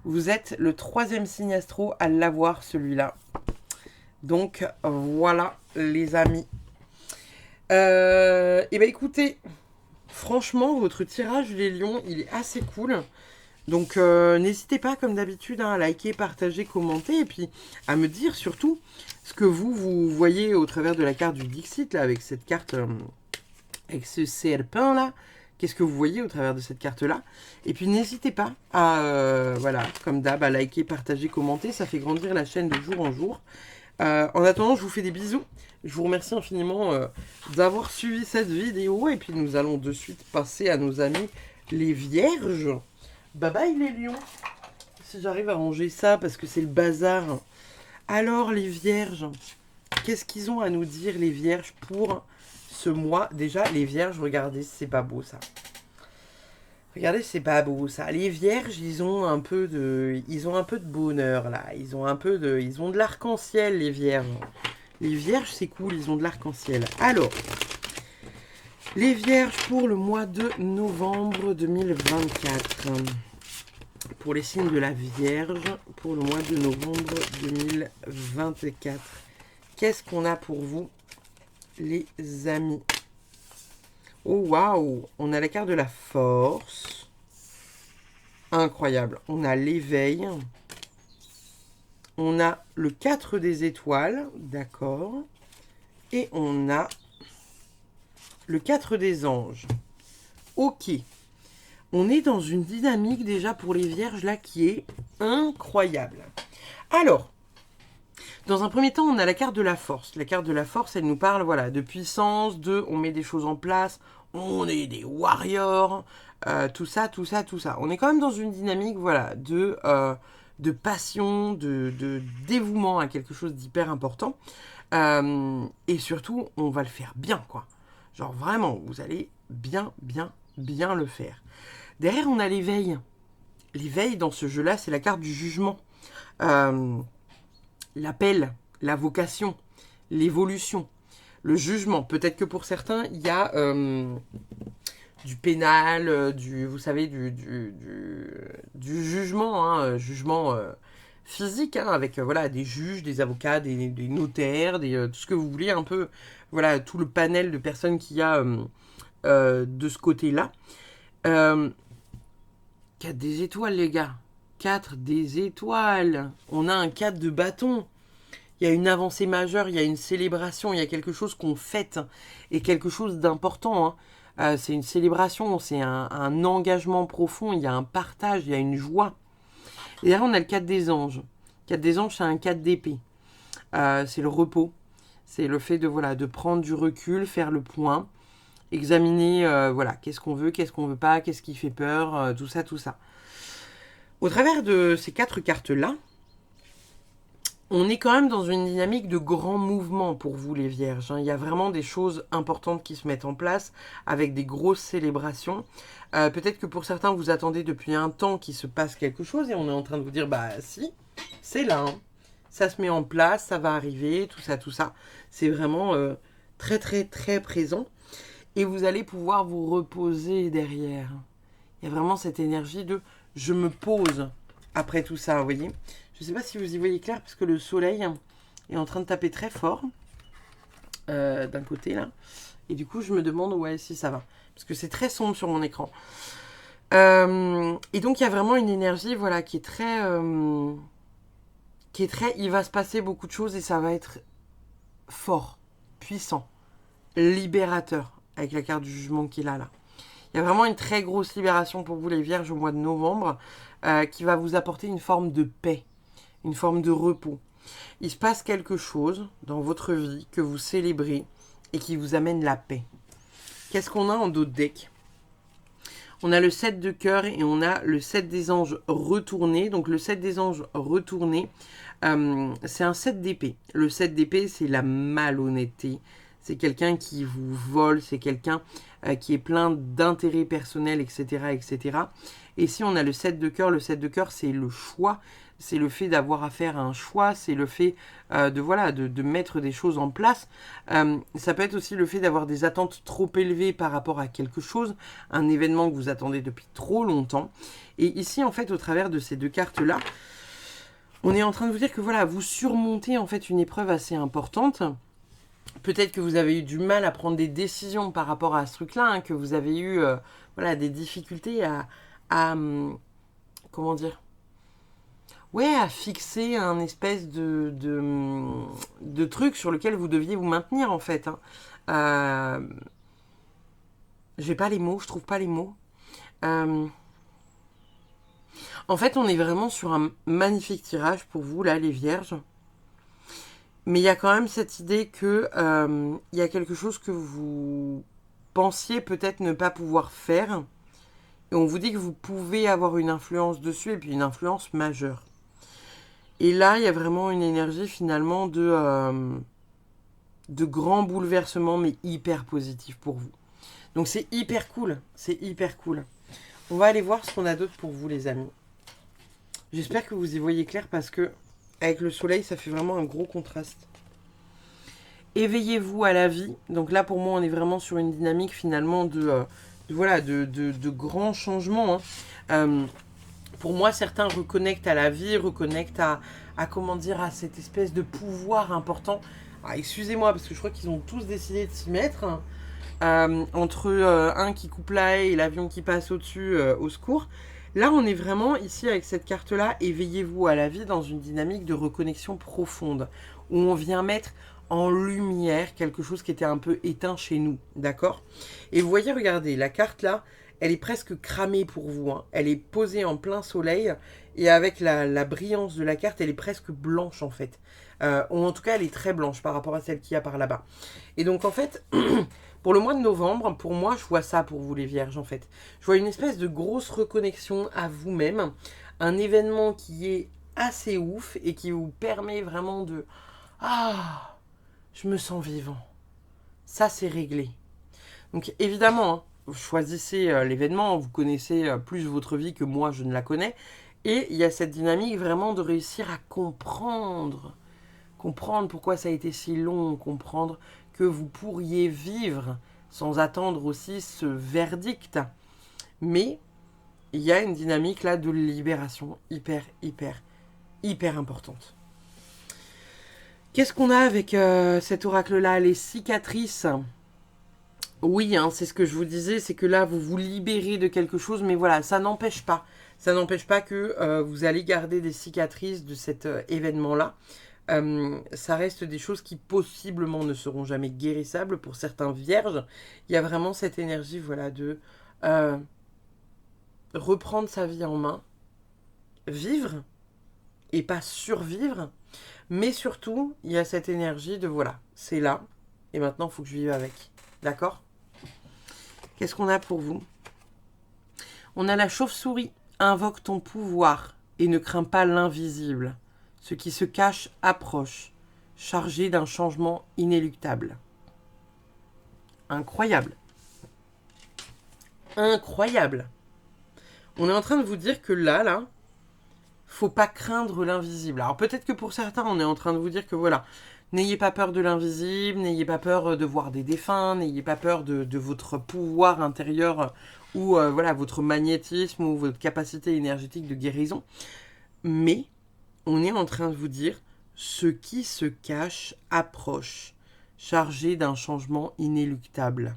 Vous êtes le 3e signe astro à l'avoir, celui-là. Donc, voilà, les amis. Et ben écoutez, franchement, votre tirage, les lions, il est assez cool. Donc, n'hésitez pas, comme d'habitude, hein, à liker, partager, commenter. Et puis, à me dire, surtout, ce que vous voyez au travers de la carte du Dixit, là, avec cette carte, avec ce serpent, là. Qu'est-ce que vous voyez au travers de cette carte-là? Et puis n'hésitez pas à, voilà, comme d'hab, à liker, partager, commenter. Ça fait grandir la chaîne de jour en jour. En attendant, je vous fais des bisous. Je vous remercie infiniment d'avoir suivi cette vidéo. Et puis nous allons de suite passer à nos amis les vierges. Bye bye les lions. si j'arrive à ranger ça parce que c'est le bazar. Alors les vierges, qu'est-ce qu'ils ont à nous dire les vierges pour ce mois? Déjà les vierges, regardez, c'est pas beau ça. Regardez, c'est pas beau ça. Les vierges, ils ont un peu de bonheur là. Ils ont de l'arc-en-ciel les vierges. Les vierges, c'est cool, ils ont de l'arc-en-ciel. Alors, les vierges pour le mois de novembre 2024. Pour les signes de la Vierge, pour le mois de novembre 2024. Qu'est-ce qu'on a pour vous, les amis? Oh, waouh! On a la carte de la force. Incroyable. On a l'éveil. On a le 4 des étoiles. D'accord. Et on a le 4 des anges. Ok. On est dans une dynamique déjà pour les vierges là qui est incroyable. Alors, dans un premier temps, on a la carte de la force. La carte de la force, elle nous parle voilà, de puissance, de on met des choses en place, on est des warriors, tout ça, tout ça, tout ça. On est quand même dans une dynamique voilà, de passion, de dévouement à quelque chose d'hyper important. Et surtout, on va le faire bien, quoi. Genre vraiment, vous allez bien le faire. Derrière, on a l'éveil. L'éveil, dans ce jeu-là, c'est la carte du jugement. L'appel, la vocation, l'évolution, le jugement. Peut-être que pour certains, il y a du pénal, vous savez, du jugement, hein, jugement physique, hein, avec voilà, des juges, des avocats, des notaires, tout ce que vous voulez, un peu, voilà, tout le panel de personnes qu'il y a de ce côté-là. 4 des étoiles, les gars. 4 des étoiles. On a un 4 de bâton. Il y a une avancée majeure, il y a une célébration, il y a quelque chose qu'on fête et quelque chose d'important. Hein. C'est une célébration, c'est un engagement profond, il y a un partage, il y a une joie. Et là, on a le 4 des anges. 4 des anges, c'est un 4 d'épée. C'est le repos. C'est le fait de prendre du recul, faire le point. Examiner, qu'est-ce qu'on veut pas, qu'est-ce qui fait peur, tout ça, tout ça. Au travers de ces 4 cartes-là, on est quand même dans une dynamique de grand mouvement pour vous, les vierges. Hein. Il y a vraiment des choses importantes qui se mettent en place, avec des grosses célébrations. Peut-être que pour certains, vous attendez depuis un temps qu'il se passe quelque chose, et on est en train de vous dire, bah si, c'est là. Hein. Ça se met en place, ça va arriver, tout ça, tout ça. C'est vraiment très, très, très présent. Et vous allez pouvoir vous reposer derrière. Il y a vraiment cette énergie de je me pose après tout ça, vous voyez. Je ne sais pas si vous y voyez clair, parce que le soleil est en train de taper très fort d'un côté là. Et du coup, je me demande si ça va. Parce que c'est très sombre sur mon écran. Et donc, il y a vraiment une énergie qui est très... il va se passer beaucoup de choses et ça va être fort, puissant, libérateur. Avec la carte du jugement qu'il a là. Il y a vraiment une très grosse libération pour vous les vierges au mois de novembre qui va vous apporter une forme de paix, une forme de repos. Il se passe quelque chose dans votre vie que vous célébrez et qui vous amène la paix. Qu'est-ce qu'on a en dos de deck? On a le 7 de cœur et on a le 7 des anges retourné. Donc le 7 des anges retourné, c'est un 7 d'épée. Le 7 d'épée, c'est la malhonnêteté. C'est quelqu'un qui vous vole, c'est quelqu'un qui est plein d'intérêts personnels, etc., etc. Et si on a le 7 de cœur, c'est le choix, c'est le fait d'avoir à faire un choix, c'est le fait de mettre des choses en place. Ça peut être aussi le fait d'avoir des attentes trop élevées par rapport à quelque chose, un événement que vous attendez depuis trop longtemps. Et ici, en fait, au travers de ces 2 cartes-là, on est en train de vous dire que vous surmontez en fait une épreuve assez importante. Peut-être que vous avez eu du mal à prendre des décisions par rapport à ce truc-là, hein, que vous avez eu des difficultés à comment dire, à fixer un espèce de truc sur lequel vous deviez vous maintenir en fait. Hein. J'ai pas les mots, je trouve pas les mots. En fait, on est vraiment sur un magnifique tirage pour vous là, les vierges. Mais il y a quand même cette idée que il y a quelque chose que vous pensiez peut-être ne pas pouvoir faire Et on vous dit que vous pouvez avoir une influence dessus, et puis une influence majeure. Et là, il y a vraiment une énergie finalement de grands bouleversements, mais hyper positifs pour vous. Donc c'est hyper cool, c'est hyper cool. On va aller voir ce qu'on a d'autre pour vous, les amis. J'espère que vous y voyez clair, parce que avec le soleil, ça fait vraiment un gros contraste. Éveillez-vous à la vie. Donc là, pour moi, on est vraiment sur une dynamique finalement de grands changements. Pour moi, certains reconnectent à la vie, reconnectent comment dire, à cette espèce de pouvoir important. Ah, excusez-moi, parce que je crois qu'ils ont tous décidé de s'y mettre. Entre un qui coupe là et l'avion qui passe au-dessus, au secours. Là, on est vraiment ici avec cette carte-là, éveillez-vous à la vie, dans une dynamique de reconnexion profonde, où on vient mettre en lumière quelque chose qui était un peu éteint chez nous, d'accord? Et vous voyez, regardez, la carte là, elle est presque cramée pour vous, hein. Elle est posée en plein soleil, et avec la brillance de la carte, elle est presque blanche en fait. Ou en tout cas, elle est très blanche par rapport à celle qu'il y a par là-bas. Et donc en fait, pour le mois de novembre, pour moi, je vois ça pour vous les vierges en fait. Je vois une espèce de grosse reconnexion à vous-même, un événement qui est assez ouf et qui vous permet vraiment de... Ah, je me sens vivant. Ça, c'est réglé. Donc évidemment, hein, vous choisissez l'événement, vous connaissez plus votre vie que moi, je ne la connais. Et il y a cette dynamique vraiment de réussir à comprendre. Comprendre pourquoi ça a été si long, comprendre que vous pourriez vivre sans attendre aussi ce verdict. Mais il y a une dynamique là de libération hyper importante. Qu'est-ce qu'on a avec cet oracle-là? Les cicatrices. Oui, hein, c'est ce que je vous disais, c'est que là, vous vous libérez de quelque chose, mais voilà, ça n'empêche pas. Ça n'empêche pas que vous allez garder des cicatrices de cet événement-là. Ça reste des choses qui possiblement ne seront jamais guérissables pour certains vierges. Il y a vraiment cette énergie, voilà, de reprendre sa vie en main, vivre et pas survivre. Mais surtout, il y a cette énergie de voilà, c'est là, et maintenant il faut que je vive avec. D'accord? Qu'est-ce qu'on a pour vous? On a la chauve-souris. Invoque ton pouvoir et ne crains pas l'invisible. Ce qui se cache approche, chargé d'un changement inéluctable. Incroyable. Incroyable. On est en train de vous dire que là, faut pas craindre l'invisible. Alors peut-être que pour certains, on est en train de vous dire que voilà, n'ayez pas peur de l'invisible, n'ayez pas peur de voir des défunts, n'ayez pas peur de votre pouvoir intérieur ou voilà, votre magnétisme ou votre capacité énergétique de guérison. Mais on est en train de vous dire, ce qui se cache approche, chargé d'un changement inéluctable.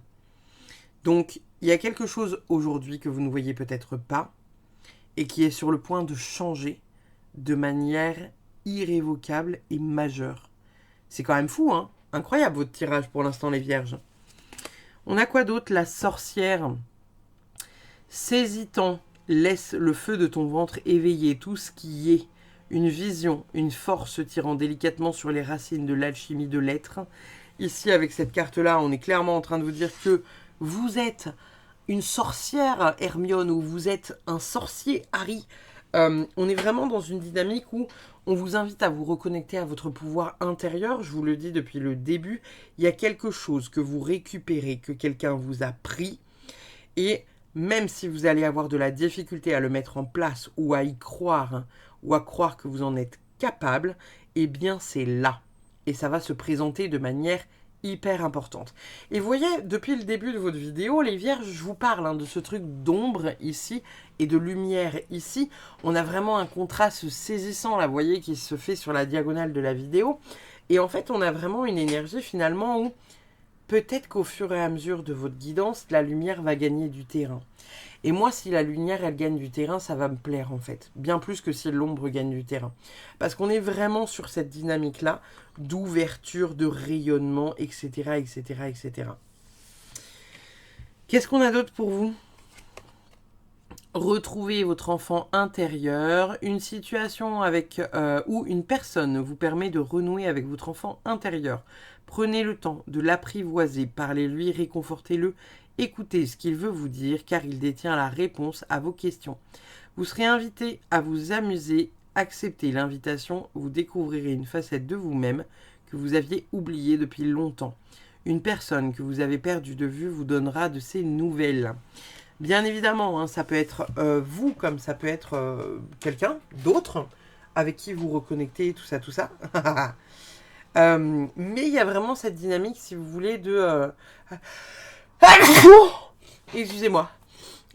Donc, il y a quelque chose aujourd'hui que vous ne voyez peut-être pas et qui est sur le point de changer de manière irrévocable et majeure. C'est quand même fou, hein? Incroyable votre tirage pour l'instant, les vierges. On a quoi d'autre? La sorcière. Saisis-t'en, laisse le feu de ton ventre éveiller tout ce qui est. Une vision, une force tirant délicatement sur les racines de l'alchimie de l'être. Ici, avec cette carte-là, on est clairement en train de vous dire que vous êtes une sorcière, Hermione, ou vous êtes un sorcier, Harry. On est vraiment dans une dynamique où on vous invite à vous reconnecter à votre pouvoir intérieur. Je vous le dis depuis le début, il y a quelque chose que vous récupérez, que quelqu'un vous a pris. Et même si vous allez avoir de la difficulté à le mettre en place ou à y croire, ou à croire que vous en êtes capable, eh bien c'est là. Et ça va se présenter de manière hyper importante. Et vous voyez, depuis le début de votre vidéo, les vierges, je vous parle de ce truc d'ombre ici et de lumière ici. On a vraiment un contraste saisissant, là, vous voyez, qui se fait sur la diagonale de la vidéo. Et en fait, on a vraiment une énergie finalement où peut-être qu'au fur et à mesure de votre guidance, la lumière va gagner du terrain. Et moi, si la lumière, elle gagne du terrain, ça va me plaire en fait. Bien plus que si l'ombre gagne du terrain. Parce qu'on est vraiment sur cette dynamique-là d'ouverture, de rayonnement, etc., etc., etc. Qu'est-ce qu'on a d'autre pour vous? Retrouvez votre enfant intérieur. Une situation avec où une personne vous permet de renouer avec votre enfant intérieur. Prenez le temps de l'apprivoiser, parlez-lui, réconfortez-le Écoutez ce qu'il veut vous dire car il détient la réponse à vos questions. Vous serez invité à vous amuser. Acceptez l'invitation, vous découvrirez une facette de vous-même que vous aviez oubliée depuis longtemps. Une personne que vous avez perdue de vue vous donnera de ses nouvelles. Bien évidemment, hein, ça peut être vous comme ça peut être quelqu'un d'autre avec qui vous reconnectez, tout ça, tout ça. Mais il y a vraiment cette dynamique, si vous voulez, de... Excusez-moi.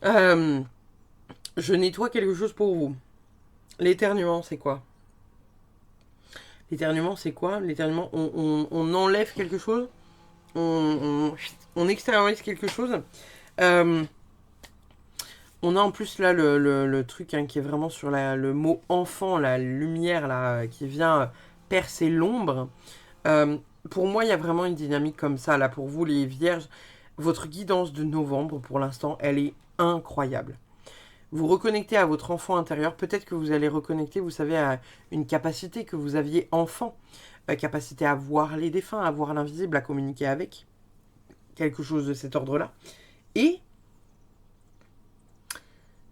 Je nettoie quelque chose pour vous. L'éternuement, c'est quoi? L'éternuement, c'est quoi? L'éternuement, on enlève quelque chose, on extériorise quelque chose. On a en plus là le truc hein, qui est vraiment sur le mot enfant, la lumière là, qui vient percer l'ombre. Pour moi, il y a vraiment une dynamique comme ça là pour vous les vierges. Votre guidance de novembre, pour l'instant, elle est incroyable. Vous reconnectez à votre enfant intérieur. Peut-être que vous allez reconnecter, vous savez, à une capacité que vous aviez enfant. Capacité à voir les défunts, à voir l'invisible, à communiquer avec. Quelque chose de cet ordre-là. Et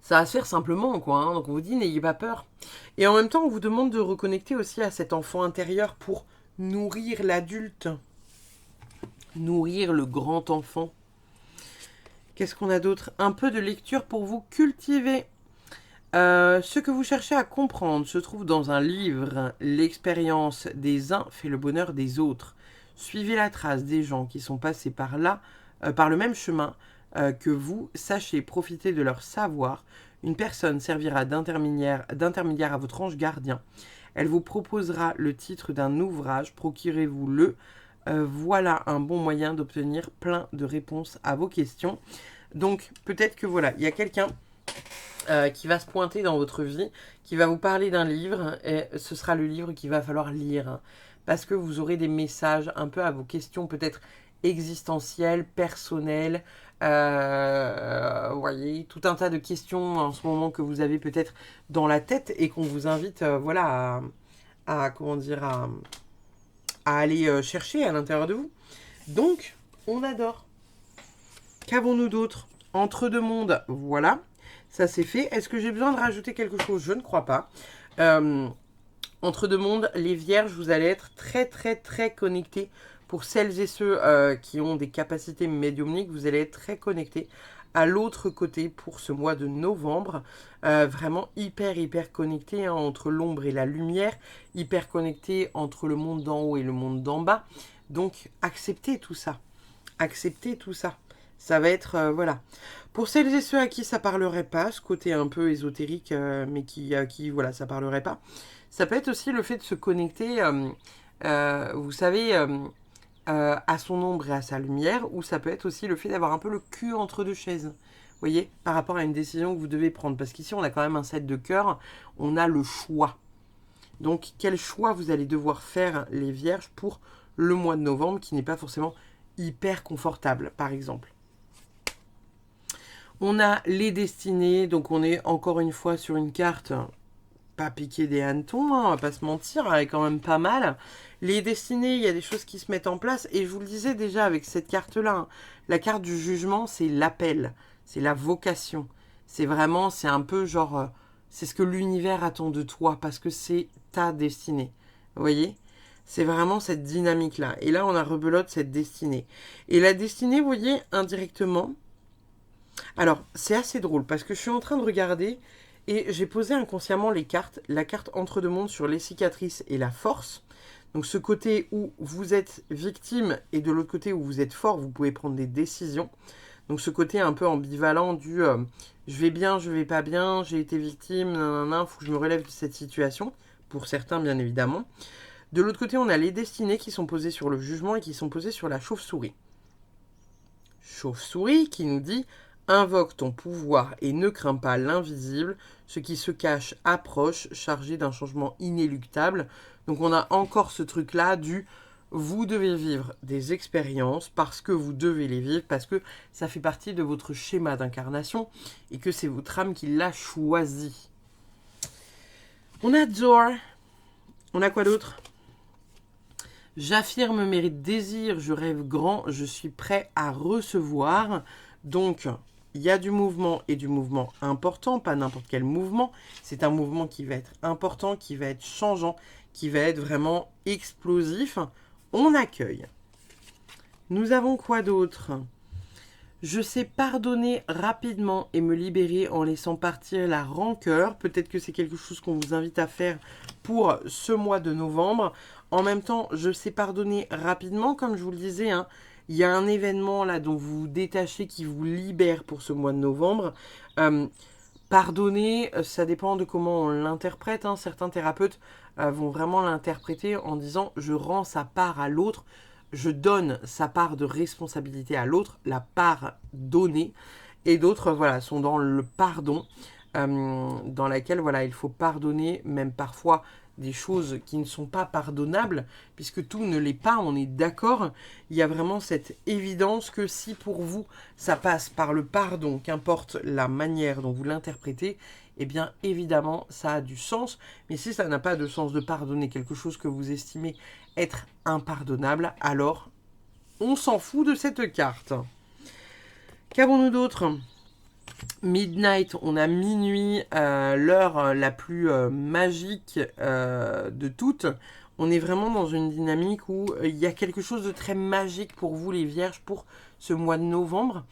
ça va se faire simplement, quoi. Hein. Donc on vous dit, n'ayez pas peur. Et en même temps, on vous demande de reconnecter aussi à cet enfant intérieur pour nourrir l'adulte. Nourrir le grand enfant. Qu'est-ce qu'on a d'autre? Un peu de lecture pour vous cultiver. Ce que vous cherchez à comprendre se trouve dans un livre. L'expérience des uns fait le bonheur des autres. Suivez la trace des gens qui sont passés par là, par le même chemin que vous. Sachez profiter de leur savoir. Une personne servira d'intermédiaire à votre ange gardien. Elle vous proposera le titre d'un ouvrage. Procurez-vous-le. Voilà un bon moyen d'obtenir plein de réponses à vos questions. Donc peut-être que voilà, il y a quelqu'un qui va se pointer dans votre vie, qui va vous parler d'un livre, et ce sera le livre qu'il va falloir lire. Hein, parce que vous aurez des messages un peu à vos questions peut-être existentielles, personnelles. Voyez, tout un tas de questions en ce moment que vous avez peut-être dans la tête et qu'on vous invite voilà, à comment dire, à aller chercher à l'intérieur de vous. Donc, on adore. Qu'avons-nous d'autre? Entre deux mondes, voilà. Ça c'est fait. Est-ce que j'ai besoin de rajouter quelque chose? Je ne crois pas. Entre deux mondes, les vierges, vous allez être très très très connectés. Pour celles et ceux qui ont des capacités médiumniques, vous allez être très connectés à l'autre côté pour ce mois de novembre. Vraiment hyper connectés hein, entre l'ombre et la lumière. Hyper connectés entre le monde d'en haut et le monde d'en bas. Donc, acceptez tout ça. Acceptez tout ça. Ça va être, voilà. Pour celles et ceux à qui ça parlerait pas, ce côté un peu ésotérique, mais qui, voilà, ça parlerait pas, ça peut être aussi le fait de se connecter, vous savez, à son ombre et à sa lumière, ou ça peut être aussi le fait d'avoir un peu le cul entre deux chaises. Vous voyez, par rapport à une décision que vous devez prendre. Parce qu'ici, on a quand même un 7 de cœur, on a le choix. Donc, quel choix vous allez devoir faire, les vierges, pour le mois de novembre, qui n'est pas forcément hyper confortable, par exemple. On a les destinées, donc on est encore une fois sur une carte, pas piquée des hannetons, hein, on va pas se mentir, elle est quand même pas mal. Les destinées, il y a des choses qui se mettent en place, et je vous le disais déjà avec cette carte-là, hein, la carte du jugement, c'est l'appel, c'est la vocation. C'est vraiment, c'est un peu genre, c'est ce que l'univers attend de toi, parce que c'est ta destinée. Vous voyez ? C'est vraiment cette dynamique-là. Et là, on a rebelote cette destinée. Et la destinée, vous voyez, indirectement... Alors, c'est assez drôle, parce que je suis en train de regarder, et j'ai posé inconsciemment les cartes. La carte entre deux mondes sur les cicatrices et la force. Donc, ce côté où vous êtes victime, et de l'autre côté où vous êtes fort, vous pouvez prendre des décisions. Donc, ce côté un peu ambivalent du je vais bien, je vais pas bien, j'ai été victime, nanana, faut que je me relève de cette situation. Pour certains, bien évidemment. De l'autre côté, on a les destinées qui sont posées sur le jugement et qui sont posées sur la chauve-souris. Chauve-souris qui nous dit « Invoque ton pouvoir et ne crains pas l'invisible. Ce qui se cache approche, chargé d'un changement inéluctable. » Donc on a encore ce truc-là du « Vous devez vivre des expériences parce que vous devez les vivre, parce que ça fait partie de votre schéma d'incarnation et que c'est votre âme qui l'a choisi. » On a Zor. On a quoi d'autre ? J'affirme mes désirs, je rêve grand, je suis prêt à recevoir. Donc, il y a du mouvement et du mouvement important, pas n'importe quel mouvement. C'est un mouvement qui va être important, qui va être changeant, qui va être vraiment explosif. On accueille. Nous avons quoi d'autre? Je sais pardonner rapidement et me libérer en laissant partir la rancœur. Peut-être que c'est quelque chose qu'on vous invite à faire pour ce mois de novembre. En même temps, je sais pardonner rapidement, comme je vous le disais, hein. Il y a un événement là dont vous vous détachez qui vous libère pour ce mois de novembre. Pardonner, ça dépend de comment on l'interprète, hein. Certains thérapeutes vont vraiment l'interpréter en disant « je rends sa part à l'autre ». Je donne sa part de responsabilité à l'autre, la part donnée, et d'autres voilà, sont dans le pardon, dans laquelle voilà, il faut pardonner, même parfois des choses qui ne sont pas pardonnables, puisque tout ne l'est pas, on est d'accord. Il y a vraiment cette évidence que si pour vous, ça passe par le pardon, qu'importe la manière dont vous l'interprétez, eh bien évidemment ça a du sens, mais si ça n'a pas de sens de pardonner quelque chose que vous estimez être impardonnable, alors on s'en fout de cette carte. Qu'avons-nous d'autre? Midnight, on a minuit, l'heure la plus magique de toutes. On est vraiment dans une dynamique où il y a quelque chose de très magique pour vous les vierges pour ce mois de novembre.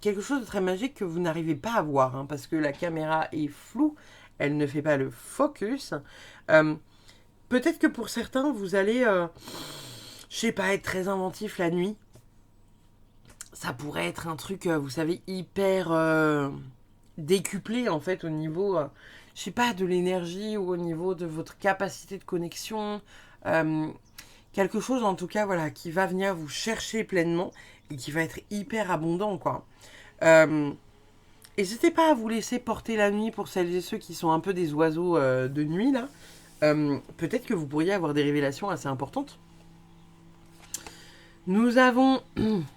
Quelque chose de très magique que vous n'arrivez pas à voir, hein, parce que la caméra est floue, elle ne fait pas le focus. Peut-être que pour certains, vous allez, je sais pas, être très inventif la nuit. Ça pourrait être un truc, vous savez, hyper décuplé en fait au niveau, je sais pas, de l'énergie ou au niveau de votre capacité de connexion. Quelque chose en tout cas, voilà, qui va venir vous chercher pleinement et qui va être hyper abondant, quoi. N'hésitez pas à vous laisser porter la nuit pour celles et ceux qui sont un peu des oiseaux de nuit, là. Peut-être que vous pourriez avoir des révélations assez importantes. Nous avons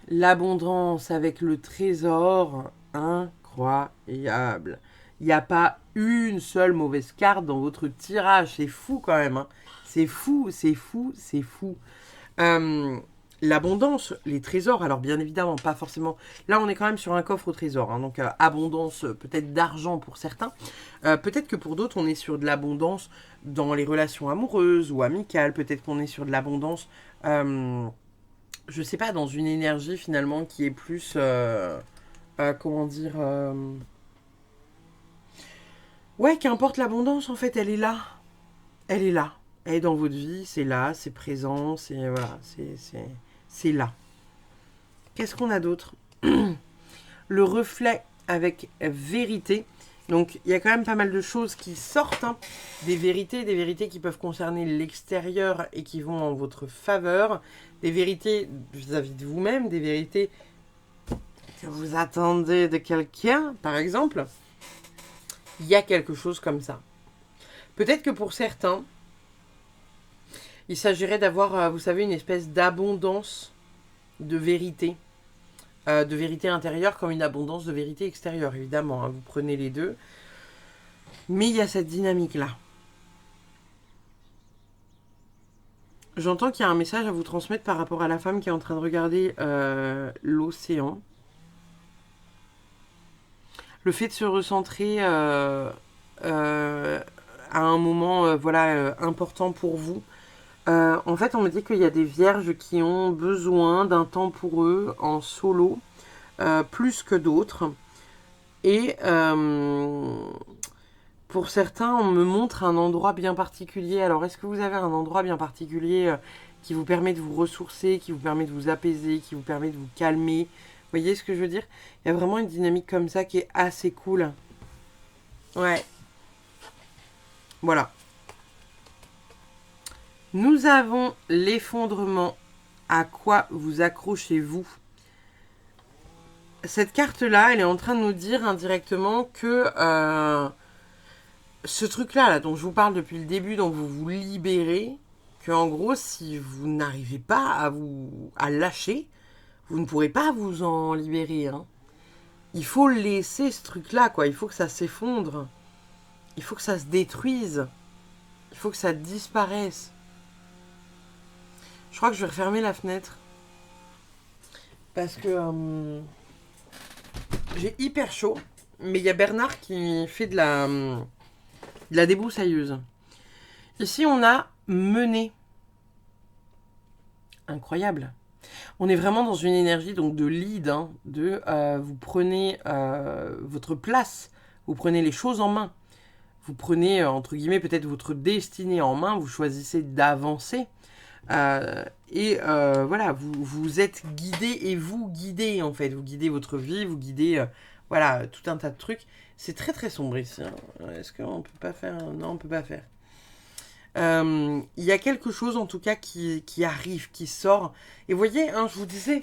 l'abondance avec le trésor incroyable. Il n'y a pas une seule mauvaise carte dans votre tirage. C'est fou quand même, hein. C'est fou, c'est fou, c'est fou. L'abondance, les trésors, alors bien évidemment, pas forcément... Là, on est quand même sur un coffre au trésor, hein, donc abondance peut-être d'argent pour certains. Peut-être que pour d'autres, on est sur de l'abondance dans les relations amoureuses ou amicales. Peut-être qu'on est sur de l'abondance, je sais pas, dans une énergie finalement qui est plus... comment dire... Ouais, qu'importe l'abondance, en fait, elle est là. Elle est là. Elle est dans votre vie, c'est là, c'est présent, c'est... Voilà, c'est là. Qu'est-ce qu'on a d'autre? Le reflet avec vérité. Donc, il y a quand même pas mal de choses qui sortent, hein. Des vérités qui peuvent concerner l'extérieur et qui vont en votre faveur. Des vérités vis-à-vis de vous-même, des vérités que vous attendez de quelqu'un, par exemple. Il y a quelque chose comme ça. Peut-être que pour certains, il s'agirait d'avoir, vous savez, une espèce d'abondance de vérité intérieure comme une abondance de vérité extérieure, évidemment, hein, vous prenez les deux. Mais il y a cette dynamique-là. J'entends qu'il y a un message à vous transmettre par rapport à la femme qui est en train de regarder l'océan. Le fait de se recentrer à un moment voilà, important pour vous. En fait, on me dit qu'il y a des vierges qui ont besoin d'un temps pour eux en solo, plus que d'autres. Et pour certains, on me montre un endroit bien particulier. Alors, est-ce que vous avez un endroit bien particulier qui vous permet de vous ressourcer, qui vous permet de vous apaiser, qui vous permet de vous calmer? Vous voyez ce que je veux dire? Il y a vraiment une dynamique comme ça qui est assez cool. Ouais. Voilà. Nous avons l'effondrement. À quoi vous accrochez-vous? Cette carte-là, elle est en train de nous dire indirectement que ce truc-là, là, dont je vous parle depuis le début, dont vous vous libérez, que en gros, si vous n'arrivez pas à lâcher, vous ne pourrez pas vous en libérer, hein. Il faut laisser ce truc-là, quoi. Il faut que ça s'effondre. Il faut que ça se détruise. Il faut que ça disparaisse. Je crois que je vais refermer la fenêtre. Parce que J'ai hyper chaud, mais il y a Bernard qui fait de la débroussailleuse. Ici, on a mené. Incroyable. On est vraiment dans une énergie donc de lead, hein, vous prenez votre place, vous prenez les choses en main, vous prenez entre guillemets peut-être votre destinée en main, vous choisissez d'avancer voilà, vous êtes guidé et vous guidez en fait, vous guidez votre vie, vous guidez voilà tout un tas de trucs. C'est très très sombre ici. Hein. Est-ce qu'on peut pas faire? Non, on peut pas faire. Il y a quelque chose en tout cas qui arrive, qui sort. Et vous voyez, hein, je vous disais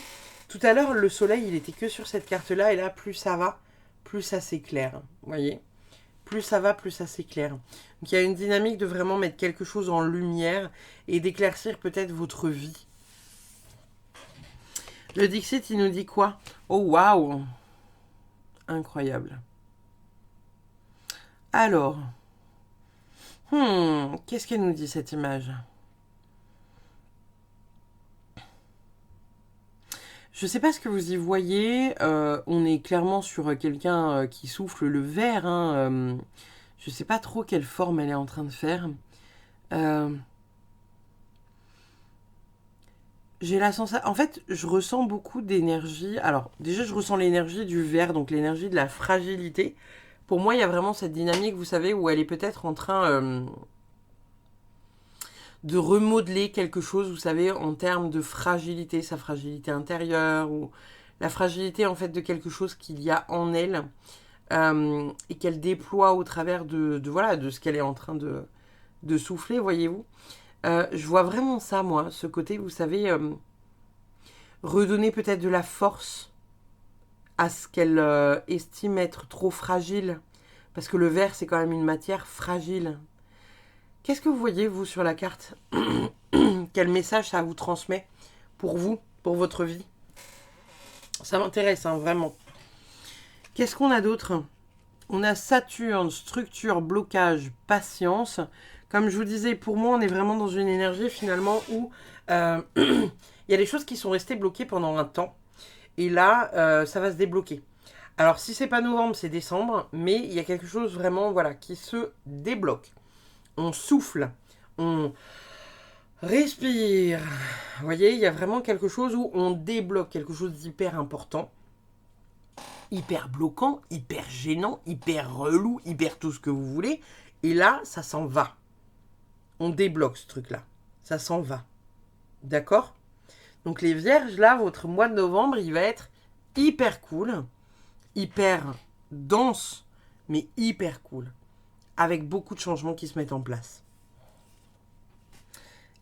tout à l'heure, le soleil il était que sur cette carte là, et là plus ça va, plus ça s'éclaire. Vous voyez, plus ça va, plus ça s'éclaire. Donc il y a une dynamique de vraiment mettre quelque chose en lumière et d'éclaircir peut-être votre vie. Le Dixit il nous dit quoi? Oh waouh, incroyable. Alors, qu'est-ce qu'elle nous dit cette image? Je ne sais pas ce que vous y voyez. On est clairement sur quelqu'un qui souffle le verre. Hein, je ne sais pas trop quelle forme elle est en train de faire. J'ai la sensation... En fait, je ressens beaucoup d'énergie. Alors, déjà, je ressens l'énergie du verre, donc l'énergie de la fragilité. Pour moi, il y a vraiment cette dynamique, vous savez, où elle est peut-être en train... de remodeler quelque chose, vous savez, en termes de fragilité, sa fragilité intérieure, ou la fragilité en fait de quelque chose qu'il y a en elle, et qu'elle déploie au travers voilà, de ce qu'elle est en train de souffler, voyez-vous. Je vois vraiment ça, moi, ce côté, vous savez, redonner peut-être de la force à ce qu'elle estime être trop fragile, parce que le verre, c'est quand même une matière fragile. Qu'est-ce que vous voyez, vous, sur la carte? Quel message ça vous transmet pour vous, pour votre vie? Ça m'intéresse, hein, vraiment. Qu'est-ce qu'on a d'autre? On a Saturne, structure, blocage, patience. Comme je vous disais, pour moi, on est vraiment dans une énergie, finalement, où il y a des choses qui sont restées bloquées pendant un temps. Et là, ça va se débloquer. Alors, si c'est pas novembre, c'est décembre. Mais il y a quelque chose, vraiment, voilà, qui se débloque. On souffle, on respire. Vous voyez, il y a vraiment quelque chose où on débloque quelque chose d'hyper important, hyper bloquant, hyper gênant, hyper relou, hyper tout ce que vous voulez. Et là, ça s'en va. On débloque ce truc-là. Ça s'en va. D'accord? Donc les vierges, là, votre mois de novembre, il va être hyper cool, hyper dense, mais hyper cool. Avec beaucoup de changements qui se mettent en place.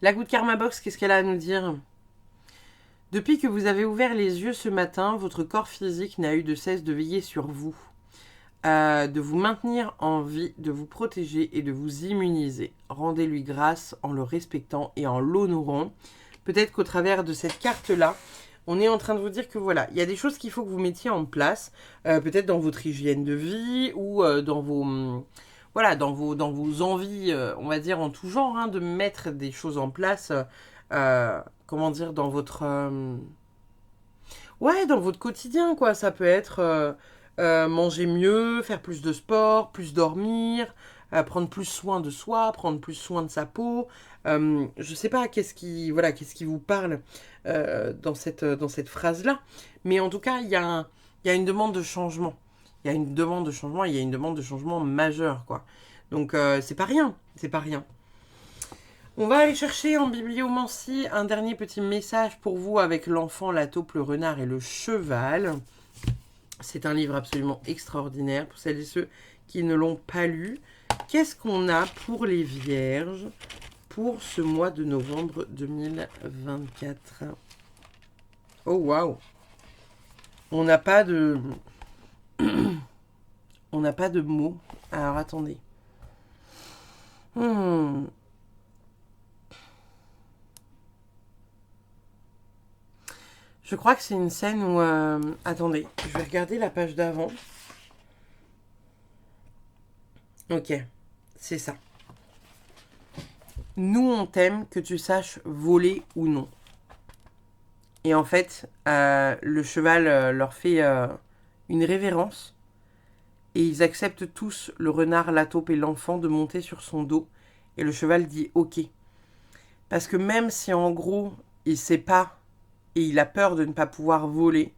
La Good Karma Box, qu'est-ce qu'elle a à nous dire? Depuis que vous avez ouvert les yeux ce matin, votre corps physique n'a eu de cesse de veiller sur vous, de vous maintenir en vie, de vous protéger et de vous immuniser. Rendez-lui grâce en le respectant et en l'honorant. Peut-être qu'au travers de cette carte-là, on est en train de vous dire que voilà, il y a des choses qu'il faut que vous mettiez en place, peut-être dans votre hygiène de vie ou dans vos... Voilà, dans vos envies, on va dire en tout genre, hein, de mettre des choses en place, comment dire, dans votre... ouais, dans votre quotidien, quoi. Ça peut être manger mieux, faire plus de sport, plus dormir, prendre plus soin de soi, prendre plus soin de sa peau. Je sais pas qu'est-ce qui vous parle dans cette phrase-là. Mais en tout cas, il y a une demande de changement. Il y a une demande de changement, il y a une demande de changement majeure, quoi. Donc, c'est pas rien, c'est pas rien. On va aller chercher en bibliomancie un dernier petit message pour vous avec l'enfant, la taupe, le renard et le cheval. C'est un livre absolument extraordinaire pour celles et ceux qui ne l'ont pas lu. Qu'est-ce qu'on a pour les vierges pour ce mois de novembre 2024? Oh, waouh! On n'a pas de... On n'a pas de mots. Alors, attendez. Je crois que c'est une scène où... attendez, je vais regarder la page d'avant. Ok, c'est ça. Nous, on t'aime, que tu saches voler ou non. Et en fait, le cheval leur fait une révérence, et ils acceptent tous, le renard, la taupe et l'enfant, de monter sur son dos, et le cheval dit ok. Parce que même si en gros, il sait pas, et il a peur de ne pas pouvoir voler,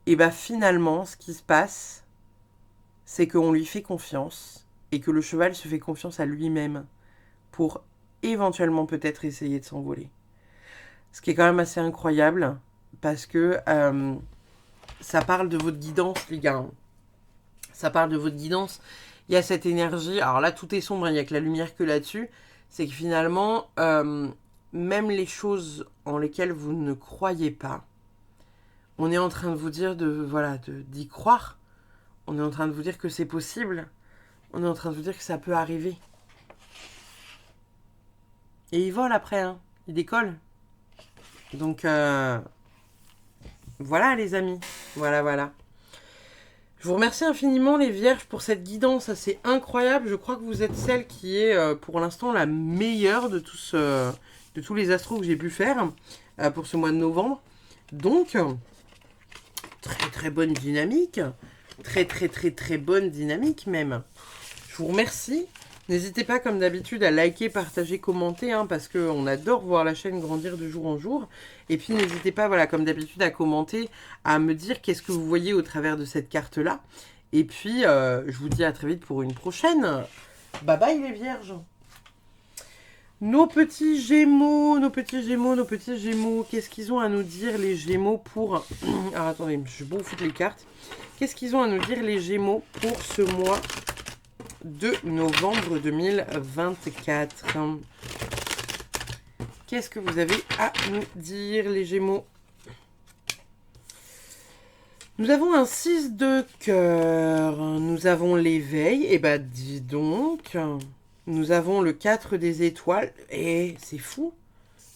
et bien finalement, ce qui se passe, c'est qu'on lui fait confiance, et que le cheval se fait confiance à lui-même, pour éventuellement peut-être essayer de s'envoler. Ce qui est quand même assez incroyable, parce que ça parle de votre guidance, les gars. Ça parle de votre guidance. Il y a cette énergie. Alors là, tout est sombre, il n'y a que la lumière que là-dessus. C'est que finalement, même les choses en lesquelles vous ne croyez pas, on est en train de vous dire d'y croire. On est en train de vous dire que c'est possible. On est en train de vous dire que ça peut arriver. Et il vole après, hein. Il décolle. Donc, voilà les amis. Voilà. Je vous remercie infiniment les vierges pour cette guidance assez incroyable. Je crois que vous êtes celle qui est pour l'instant la meilleure de tous les astros que j'ai pu faire pour ce mois de novembre. Donc, très bonne dynamique. Très bonne dynamique même. Je vous remercie. N'hésitez pas, comme d'habitude, à liker, partager, commenter, hein, parce qu'on adore voir la chaîne grandir de jour en jour. Et puis, n'hésitez pas, voilà, comme d'habitude, à commenter, à me dire qu'est-ce que vous voyez au travers de cette carte-là. Et puis, je vous dis à très vite pour une prochaine. Bye bye les vierges. Nos petits gémeaux, qu'est-ce qu'ils ont à nous dire, les gémeaux, pour... Alors, attendez, je vais foutre les cartes. Qu'est-ce qu'ils ont à nous dire, les gémeaux, pour ce mois de novembre 2024. Qu'est-ce que vous avez à nous dire, les gémeaux? Nous avons un 6 de cœur. Nous avons l'éveil. Eh ben, dis donc. Nous avons le 4 des étoiles. Eh, c'est fou.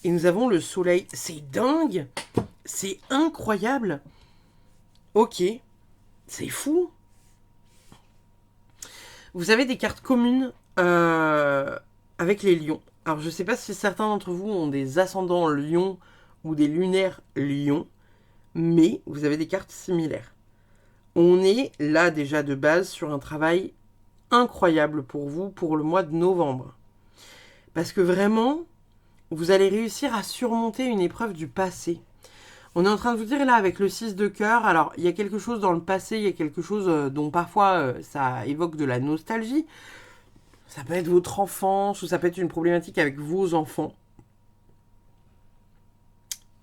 Et nous avons le soleil. C'est dingue. C'est incroyable. Ok. C'est fou. Vous avez des cartes communes avec les lions. Alors, je ne sais pas si certains d'entre vous ont des ascendants lions ou des lunaires lions, mais vous avez des cartes similaires. On est là déjà de base sur un travail incroyable pour vous pour le mois de novembre. Parce que vraiment, vous allez réussir à surmonter une épreuve du passé. On est en train de vous dire là avec le 6 de cœur, alors il y a quelque chose dans le passé, il y a quelque chose dont parfois ça évoque de la nostalgie. Ça peut être votre enfance ou ça peut être une problématique avec vos enfants.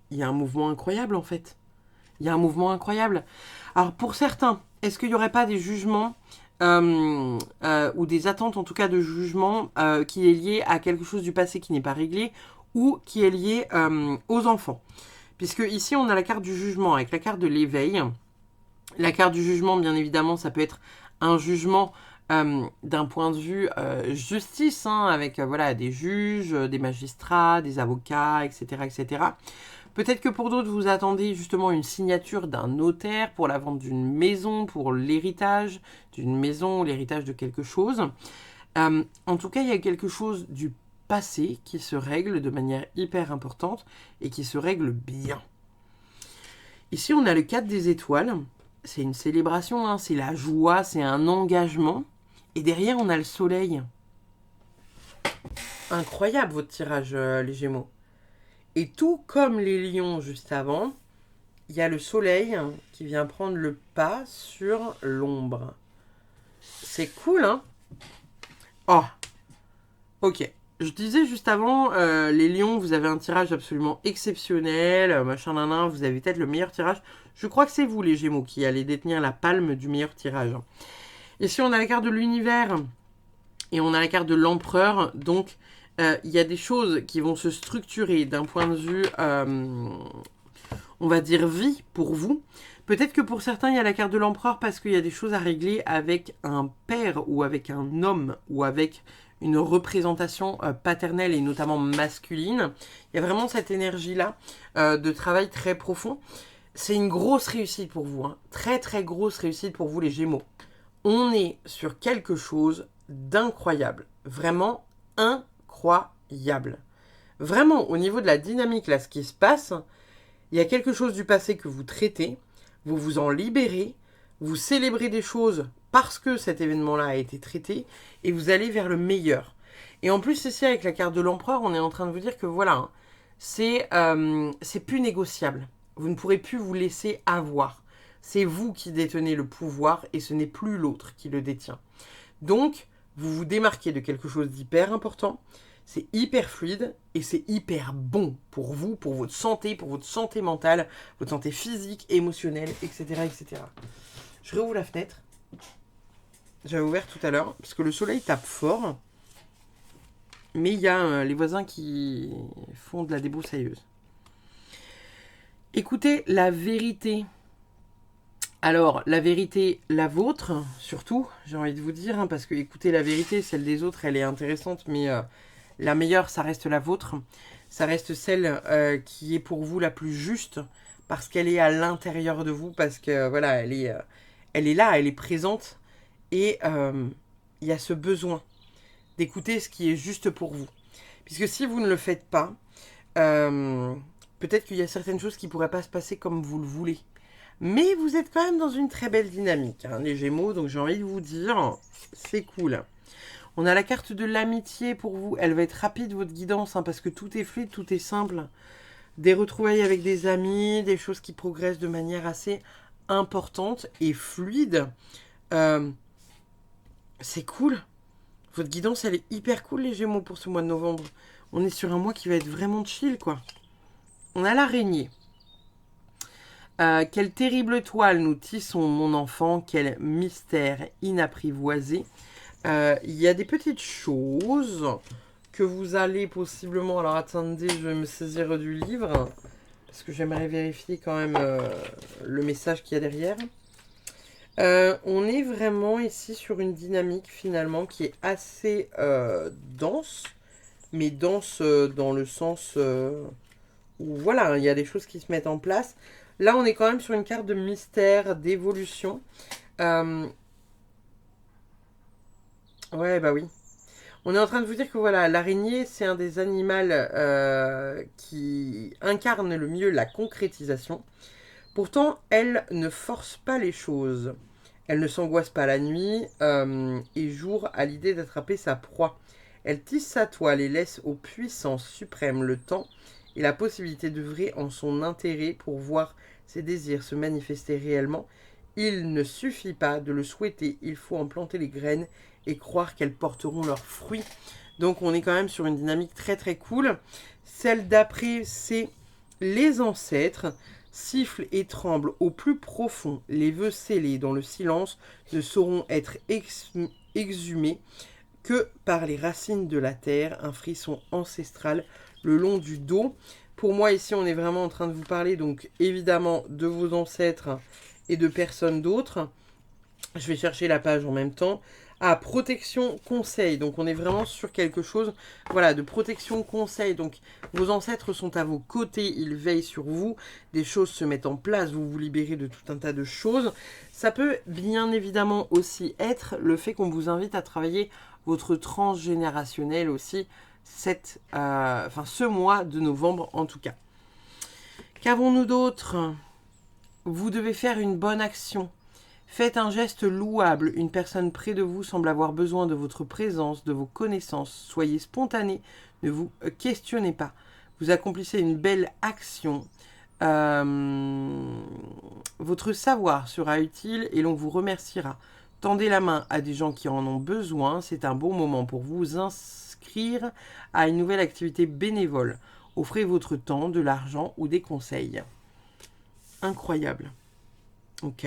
Il y a un mouvement incroyable en fait. Il y a un mouvement incroyable. Alors pour certains, est-ce qu'il n'y aurait pas des jugements ou des attentes en tout cas de jugement qui est lié à quelque chose du passé qui n'est pas réglé ou qui est lié aux enfants? Puisque ici, on a la carte du jugement avec la carte de l'éveil. La carte du jugement, bien évidemment, ça peut être un jugement d'un point de vue justice, hein, avec voilà, des juges, des magistrats, des avocats, etc. Peut-être que pour d'autres, vous attendez justement une signature d'un notaire pour la vente d'une maison, pour l'héritage d'une maison ou l'héritage de quelque chose. En tout cas, il y a quelque chose du passé qui se règle de manière hyper importante et qui se règle bien. Ici, on a le 4 des étoiles. C'est une célébration, hein, c'est la joie, c'est un engagement. Et derrière, on a le soleil. Incroyable votre tirage, les Gémeaux. Et tout comme les lions juste avant, il y a le soleil qui vient prendre le pas sur l'ombre. C'est cool, hein? Oh, ok. Je disais juste avant, les lions, vous avez un tirage absolument exceptionnel, machin nanan, vous avez peut-être le meilleur tirage. Je crois que c'est vous, les Gémeaux, qui allez détenir la palme du meilleur tirage. Ici, on a la carte de l'univers et on a la carte de l'empereur. Donc, il y a des choses qui vont se structurer d'un point de vue, on va dire, vie pour vous. Peut-être que pour certains, il y a la carte de l'empereur parce qu'il y a des choses à régler avec un père ou avec un homme ou avec une représentation paternelle et notamment masculine. Il y a vraiment cette énergie-là de travail très profond. C'est une grosse réussite pour vous, hein. Très grosse réussite pour vous les Gémeaux. On est sur quelque chose d'incroyable, vraiment incroyable. Vraiment, au niveau de la dynamique, là, ce qui se passe, il y a quelque chose du passé que vous traitez, vous vous en libérez, vous célébrez des choses parce que cet événement-là a été traité, et vous allez vers le meilleur. Et en plus, ici, avec la carte de l'empereur, on est en train de vous dire que voilà, hein, c'est plus négociable. Vous ne pourrez plus vous laisser avoir. C'est vous qui détenez le pouvoir et ce n'est plus l'autre qui le détient. Donc, vous vous démarquez de quelque chose d'hyper important, c'est hyper fluide et c'est hyper bon pour vous, pour votre santé mentale, votre santé physique, émotionnelle, etc. etc. Je réouvre la fenêtre. J'avais ouvert tout à l'heure parce que le soleil tape fort. Mais il y a les voisins qui font de la débroussailleuse. Écoutez la vérité. Alors, la vérité, la vôtre, surtout, j'ai envie de vous dire, hein, parce que écoutez la vérité, celle des autres, elle est intéressante, mais la meilleure, ça reste la vôtre. Ça reste celle qui est pour vous la plus juste, parce qu'elle est à l'intérieur de vous, parce que voilà, elle est là, elle est présente, et il y a ce besoin d'écouter ce qui est juste pour vous. Puisque si vous ne le faites pas, peut-être qu'il y a certaines choses qui ne pourraient pas se passer comme vous le voulez. Mais vous êtes quand même dans une très belle dynamique, hein, les Gémeaux, donc j'ai envie de vous dire, c'est cool. On a la carte de l'amitié pour vous, elle va être rapide votre guidance, hein, parce que tout est fluide, tout est simple. Des retrouvailles avec des amis, des choses qui progressent de manière assez importante et fluide. C'est cool. Votre guidance, elle est hyper cool, les Gémeaux, pour ce mois de novembre. On est sur un mois qui va être vraiment chill, quoi. On a l'araignée. Quelle terrible toile nous tissons, mon enfant, quel mystère inapprivoisé. Il y a des petites choses que vous allez possiblement... Alors attendez, je vais me saisir du livre, parce que j'aimerais vérifier quand même le message qu'il y a derrière. On est vraiment ici sur une dynamique finalement qui est assez dense, mais dense dans le sens où voilà, il y a des choses qui se mettent en place. Là, on est quand même sur une carte de mystère, d'évolution. Ouais, bah oui. On est en train de vous dire que voilà, l'araignée, c'est un des animaux qui incarne le mieux la concrétisation. Pourtant, elle ne force pas les choses. Elle ne s'angoisse pas la nuit et jour à l'idée d'attraper sa proie. Elle tisse sa toile et laisse aux puissances suprêmes le temps et la possibilité d'œuvrer en son intérêt pour voir ses désirs se manifester réellement. Il ne suffit pas de le souhaiter, il faut en planter les graines et croire qu'elles porteront leurs fruits. Donc on est quand même sur une dynamique très très cool. Celle d'après, c'est les ancêtres. Siffle et tremble au plus profond, les vœux scellés dans le silence ne sauront être exhumés que par les racines de la terre, un frisson ancestral le long du dos. Pour moi, ici, on est vraiment en train de vous parler, donc évidemment, de vos ancêtres et de personnes d'autres. Je vais chercher la page en même temps. Ah, protection conseil. Donc on est vraiment sur quelque chose, voilà, de protection conseil. Donc vos ancêtres sont à vos côtés, ils veillent sur vous. Des choses se mettent en place, vous vous libérez de tout un tas de choses. Ça peut bien évidemment aussi être le fait qu'on vous invite à travailler votre transgénérationnel aussi, ce mois de novembre en tout cas. Qu'avons-nous d'autre? Vous devez faire une bonne action. Faites un geste louable, une personne près de vous semble avoir besoin de votre présence, de vos connaissances. Soyez spontané, ne vous questionnez pas. Vous accomplissez une belle action. Votre savoir sera utile et l'on vous remerciera. Tendez la main à des gens qui en ont besoin. C'est un bon moment pour vous inscrire à une nouvelle activité bénévole. Offrez votre temps, de l'argent ou des conseils. Incroyable. Ok.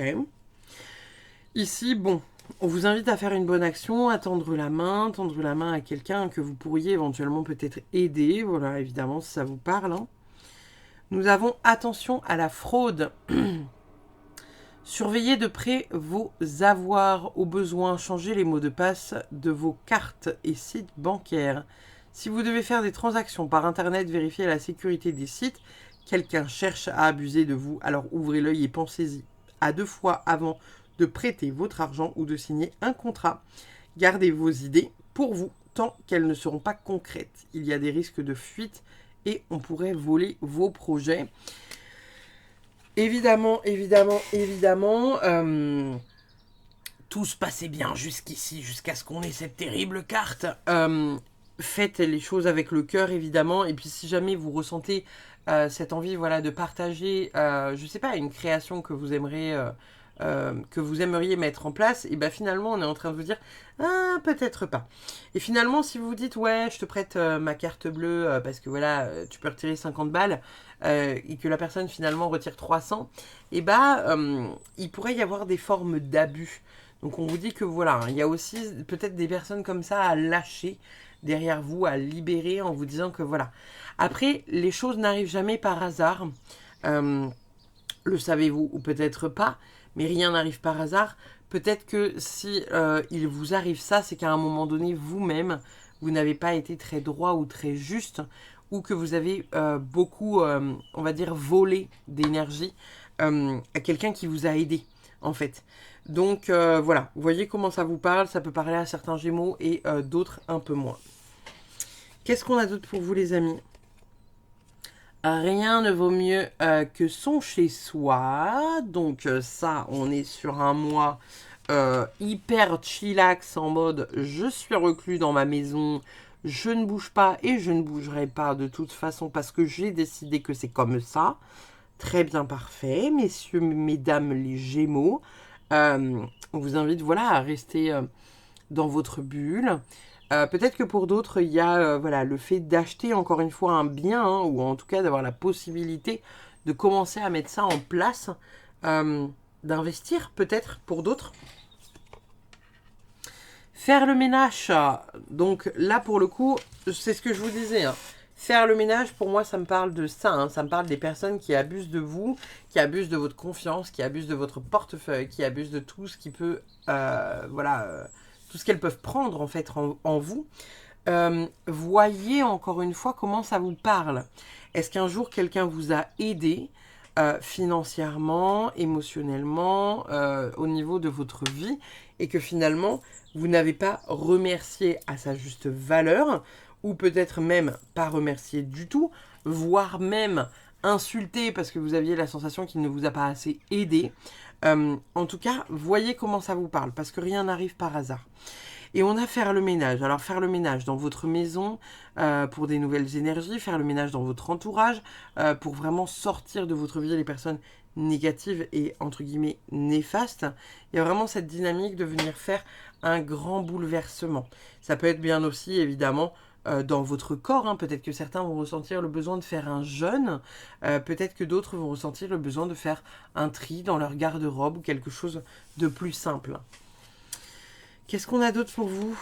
Ici, bon, on vous invite à faire une bonne action, à tendre la main à quelqu'un que vous pourriez éventuellement peut-être aider. Voilà, évidemment, si ça vous parle. Hein. Nous avons attention à la fraude. Surveillez de près vos avoirs. Au besoin, changez les mots de passe de vos cartes et sites bancaires. Si vous devez faire des transactions par Internet, vérifiez la sécurité des sites. Quelqu'un cherche à abuser de vous, alors ouvrez l'œil et pensez-y à 2 fois avant de prêter votre argent ou de signer un contrat. Gardez vos idées pour vous tant qu'elles ne seront pas concrètes. Il y a des risques de fuite et on pourrait voler vos projets. Évidemment, évidemment, évidemment, tout se passait bien jusqu'ici, jusqu'à ce qu'on ait cette terrible carte. Faites les choses avec le cœur, évidemment, et puis si jamais vous ressentez cette envie, voilà, de partager, je sais pas, une création que vous aimeriez, que vous aimeriez mettre en place, et ben finalement, on est en train de vous dire, ah, peut-être pas. Et finalement, si vous vous dites, ouais, je te prête ma carte bleue, parce que voilà, tu peux retirer 50 balles, et que la personne finalement retire 300, et il pourrait y avoir des formes d'abus. Donc on vous dit que voilà, il y a aussi peut-être des personnes comme ça à lâcher derrière vous, à libérer en vous disant que voilà. Après, les choses n'arrivent jamais par hasard. Euh, le savez-vous ou peut-être pas, mais rien n'arrive par hasard. Peut-être que si il vous arrive ça, c'est qu'à un moment donné, vous-même, vous n'avez pas été très droit ou très juste, ou que vous avez beaucoup, on va dire, volé d'énergie à quelqu'un qui vous a aidé, en fait. Donc voilà, vous voyez comment ça vous parle, ça peut parler à certains Gémeaux et d'autres un peu moins. Qu'est-ce qu'on a d'autre pour vous les amis? Rien ne vaut mieux que son chez-soi. Donc ça, on est sur un mois hyper chillax en mode je suis reclus dans ma maison, je ne bouge pas et je ne bougerai pas de toute façon parce que j'ai décidé que c'est comme ça. Très bien, parfait, messieurs, mesdames les Gémeaux. On vous invite voilà, à rester dans votre bulle. Peut-être que pour d'autres, il y a voilà, le fait d'acheter encore une fois un bien, hein, ou en tout cas d'avoir la possibilité de commencer à mettre ça en place, d'investir peut-être pour d'autres. Faire le ménage, donc là pour le coup, c'est ce que je vous disais, hein. Faire le ménage, pour moi, ça me parle de ça. Hein. Ça me parle des personnes qui abusent de vous, qui abusent de votre confiance, qui abusent de votre portefeuille, qui abusent de tout ce qui peut, tout ce qu'elles peuvent prendre en fait en vous. Voyez encore une fois comment ça vous parle. Est-ce qu'un jour quelqu'un vous a aidé financièrement, émotionnellement, au niveau de votre vie, et que finalement vous n'avez pas remercié à sa juste valeur, ou peut-être même pas remercié du tout, voire même insulté parce que vous aviez la sensation qu'il ne vous a pas assez aidé. En tout cas, voyez comment ça vous parle, parce que rien n'arrive par hasard. Et on a faire le ménage. Alors faire le ménage dans votre maison pour des nouvelles énergies, faire le ménage dans votre entourage pour vraiment sortir de votre vie les personnes négatives et entre guillemets néfastes. Il y a vraiment cette dynamique de venir faire un grand bouleversement. Ça peut être bien aussi évidemment dans votre corps. Hein. Peut-être que certains vont ressentir le besoin de faire un jeûne. Peut-être que d'autres vont ressentir le besoin de faire un tri dans leur garde-robe ou quelque chose de plus simple. Qu'est-ce qu'on a d'autre pour vous?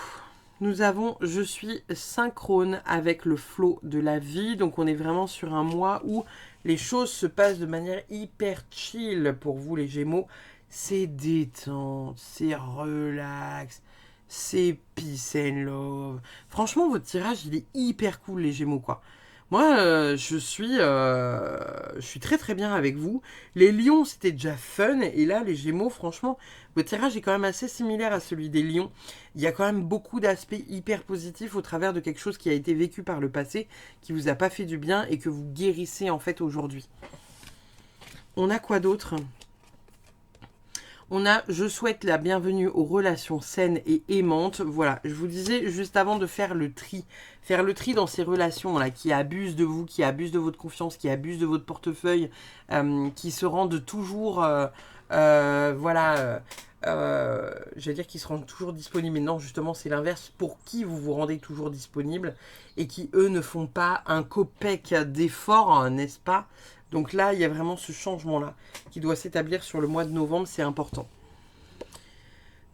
Nous avons je suis synchrone avec le flot de la vie. Donc on est vraiment sur un mois où les choses se passent de manière hyper chill pour vous les Gémeaux. C'est détente, c'est relax, c'est peace and love. Franchement, votre tirage, il est hyper cool les Gémeaux, quoi. Moi, je suis très très bien avec vous. Les lions, c'était déjà fun. Et là, les Gémeaux, franchement, votre tirage est quand même assez similaire à celui des lions. Il y a quand même beaucoup d'aspects hyper positifs au travers de quelque chose qui a été vécu par le passé, qui vous a pas fait du bien et que vous guérissez en fait aujourd'hui. On a quoi d'autre? On a je souhaite la bienvenue aux relations saines et aimantes. Voilà, je vous disais juste avant de faire le tri. Faire le tri dans ces relations-là qui abusent de vous, qui abusent de votre confiance, qui abusent de votre portefeuille, qui se rendent toujours, j'allais dire qu'ils se rendent toujours disponibles, mais non, justement, c'est l'inverse. Pour qui vous vous rendez toujours disponible et qui, eux, ne font pas un copec d'effort, hein, n'est-ce pas? Donc là, il y a vraiment ce changement-là qui doit s'établir sur le mois de novembre, c'est important.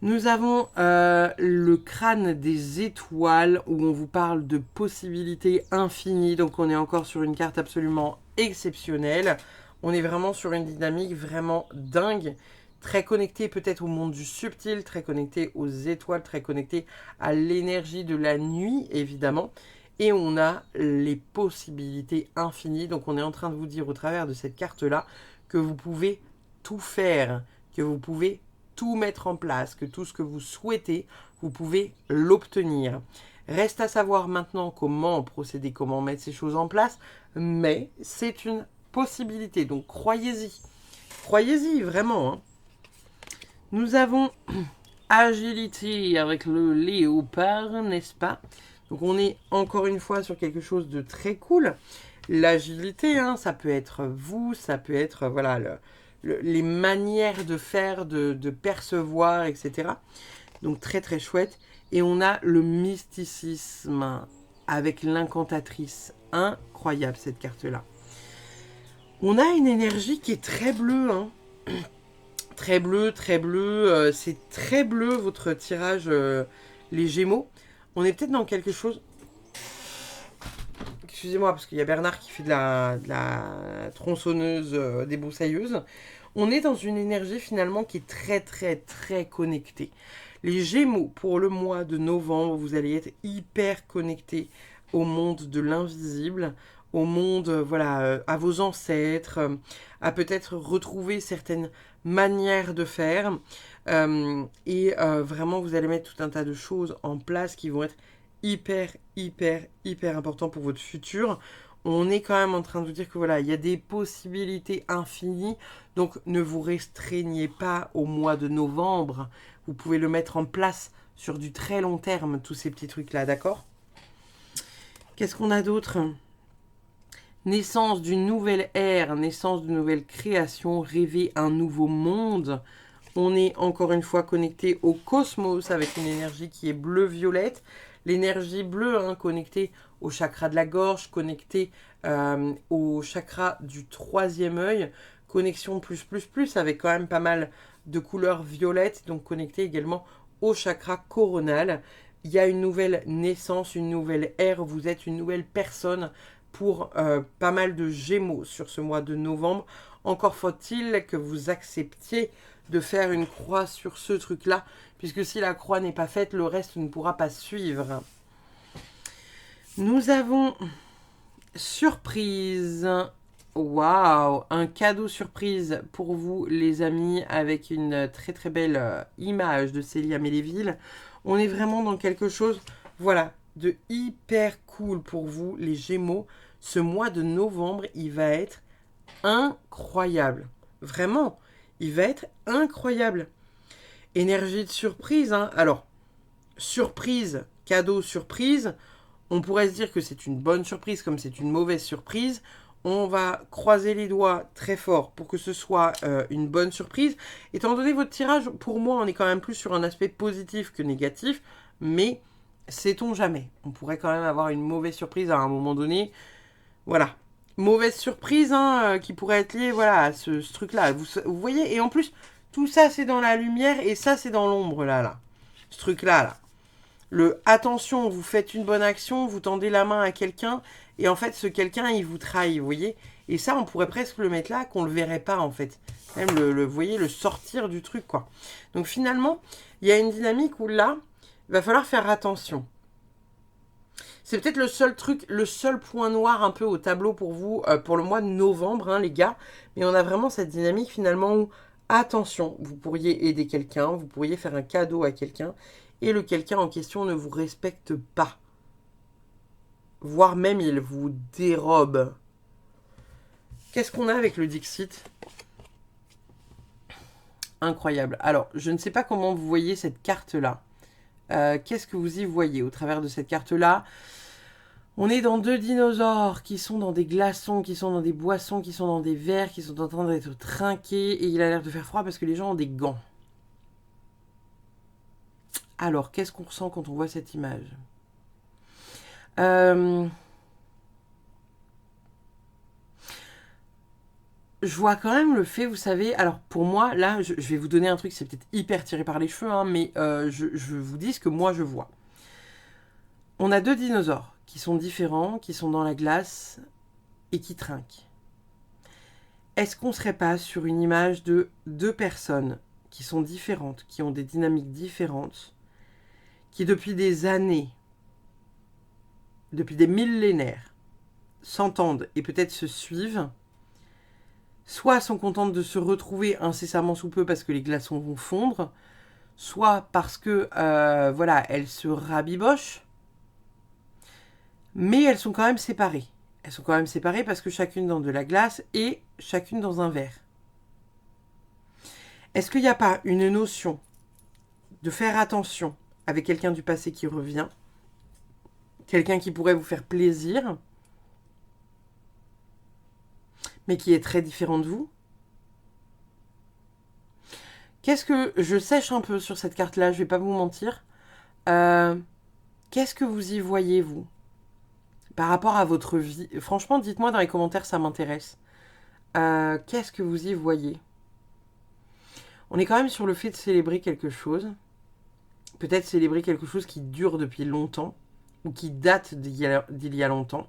Nous avons le crâne des étoiles où on vous parle de possibilités infinies. Donc on est encore sur une carte absolument exceptionnelle. On est vraiment sur une dynamique vraiment dingue. Très connecté peut-être au monde du subtil, très connecté aux étoiles, très connecté à l'énergie de la nuit, évidemment. Et on a les possibilités infinies. Donc on est en train de vous dire au travers de cette carte-là que vous pouvez tout faire, que vous pouvez tout mettre en place, que tout ce que vous souhaitez, vous pouvez l'obtenir. Reste à savoir maintenant comment procéder, comment mettre ces choses en place, mais c'est une possibilité, donc croyez-y. croyez-y, vraiment. Hein. Nous avons agilité avec le léopard, n'est-ce pas? Donc on est encore une fois sur quelque chose de très cool. L'agilité, hein, ça peut être vous, ça peut être voilà les manières de faire, de percevoir, etc. Donc très très chouette. Et on a le mysticisme avec l'incantatrice. Incroyable cette carte-là. On a une énergie qui est très bleue, hein. Très bleu, très bleu. C'est très bleu votre tirage, les Gémeaux. On est peut-être dans quelque chose... Excusez-moi, parce qu'il y a Bernard qui fait de la tronçonneuse débroussailleuse. On est dans une énergie finalement qui est très très très connectée. Les Gémeaux, pour le mois de novembre, vous allez être hyper connectés au monde de l'invisible, au monde, voilà, à vos ancêtres, à peut-être retrouver certaines manières de faire. Vraiment, vous allez mettre tout un tas de choses en place qui vont être hyper important pour votre futur. On est quand même en train de vous dire que voilà, il y a des possibilités infinies. Donc ne vous restreignez pas au mois de novembre. Vous pouvez le mettre en place sur du très long terme, tous ces petits trucs-là, d'accord? Qu'est-ce qu'on a d'autre? Naissance d'une nouvelle ère, naissance d'une nouvelle création, rêver un nouveau monde. On est encore une fois connecté au cosmos avec une énergie qui est bleu-violette. L'énergie bleue, hein, connectée au chakra de la gorge, connectée au chakra du troisième œil. Connexion plus avec quand même pas mal de couleurs violettes, donc connectée également au chakra coronal. Il y a une nouvelle naissance, une nouvelle ère, vous êtes une nouvelle personne pour pas mal de Gémeaux sur ce mois de novembre. Encore faut-il que vous acceptiez de faire une croix sur ce truc-là, puisque si la croix n'est pas faite, le reste ne pourra pas suivre. Nous avons surprise. Waouh, un cadeau surprise pour vous les amis, avec une très très belle image de Célia Méléville. On est vraiment dans quelque chose, voilà, de hyper cool pour vous les Gémeaux. Ce mois de novembre, il va être incroyable. Vraiment, il va être incroyable. Énergie de surprise, hein. Alors, surprise, cadeau surprise, on pourrait se dire que c'est une bonne surprise comme c'est une mauvaise surprise. On va croiser les doigts très fort pour que ce soit une bonne surprise. Étant donné votre tirage, pour moi, on est quand même plus sur un aspect positif que négatif, mais sait-on jamais. On pourrait quand même avoir une mauvaise surprise à un moment donné. Voilà. Mauvaise surprise, hein, qui pourrait être liée, voilà, à ce truc-là. Vous voyez, et en plus, tout ça, c'est dans la lumière, et ça, c'est dans l'ombre, là. Ce truc-là, là. Le attention, vous faites une bonne action, vous tendez la main à quelqu'un, et en fait, ce quelqu'un, il vous trahit, vous voyez. Et ça, on pourrait presque le mettre là, qu'on le verrait pas, en fait. Même, vous voyez, le sortir du truc, quoi. Donc, finalement, il y a une dynamique où, là, il va falloir faire attention. C'est peut-être le seul truc, le seul point noir un peu au tableau pour vous, pour le mois de novembre, hein, les gars. Mais on a vraiment cette dynamique, finalement, où, attention, vous pourriez aider quelqu'un, vous pourriez faire un cadeau à quelqu'un, et le quelqu'un en question ne vous respecte pas. Voire même il vous dérobe. Qu'est-ce qu'on a avec le Dixit? Incroyable. Alors, je ne sais pas comment vous voyez cette carte-là. Qu'est-ce que vous y voyez au travers de cette carte-là? On est dans deux dinosaures qui sont dans des glaçons, qui sont dans des boissons, qui sont dans des verres, qui sont en train d'être trinqués, et il a l'air de faire froid parce que les gens ont des gants. Alors, qu'est-ce qu'on ressent quand on voit cette image? Je vois quand même le fait, vous savez, alors pour moi, là, je vais vous donner un truc, c'est peut-être hyper tiré par les cheveux, hein, mais je vous dis ce que moi je vois. On a deux dinosaures qui sont différents, qui sont dans la glace et qui trinquent. Est-ce qu'on ne serait pas sur une image de deux personnes qui sont différentes, qui ont des dynamiques différentes, qui depuis des années, depuis des millénaires, s'entendent et peut-être se suivent, soit sont contentes de se retrouver incessamment sous peu parce que les glaçons vont fondre, soit parce que, voilà, elles se rabibochent, mais elles sont quand même séparées. Elles sont quand même séparées parce que chacune dans de la glace et chacune dans un verre. Est-ce qu'il n'y a pas une notion de faire attention avec quelqu'un du passé qui revient, quelqu'un qui pourrait vous faire plaisir, mais qui est très différent de vous? Qu'est-ce que je sèche un peu sur cette carte-là, je vais pas vous mentir. Qu'est-ce que vous y voyez, vous, par rapport à votre vie? Franchement, dites-moi dans les commentaires, ça m'intéresse. Qu'est-ce que vous y voyez? On est quand même sur le fait de célébrer quelque chose. Peut-être célébrer quelque chose qui dure depuis longtemps, ou qui date d'il y a longtemps.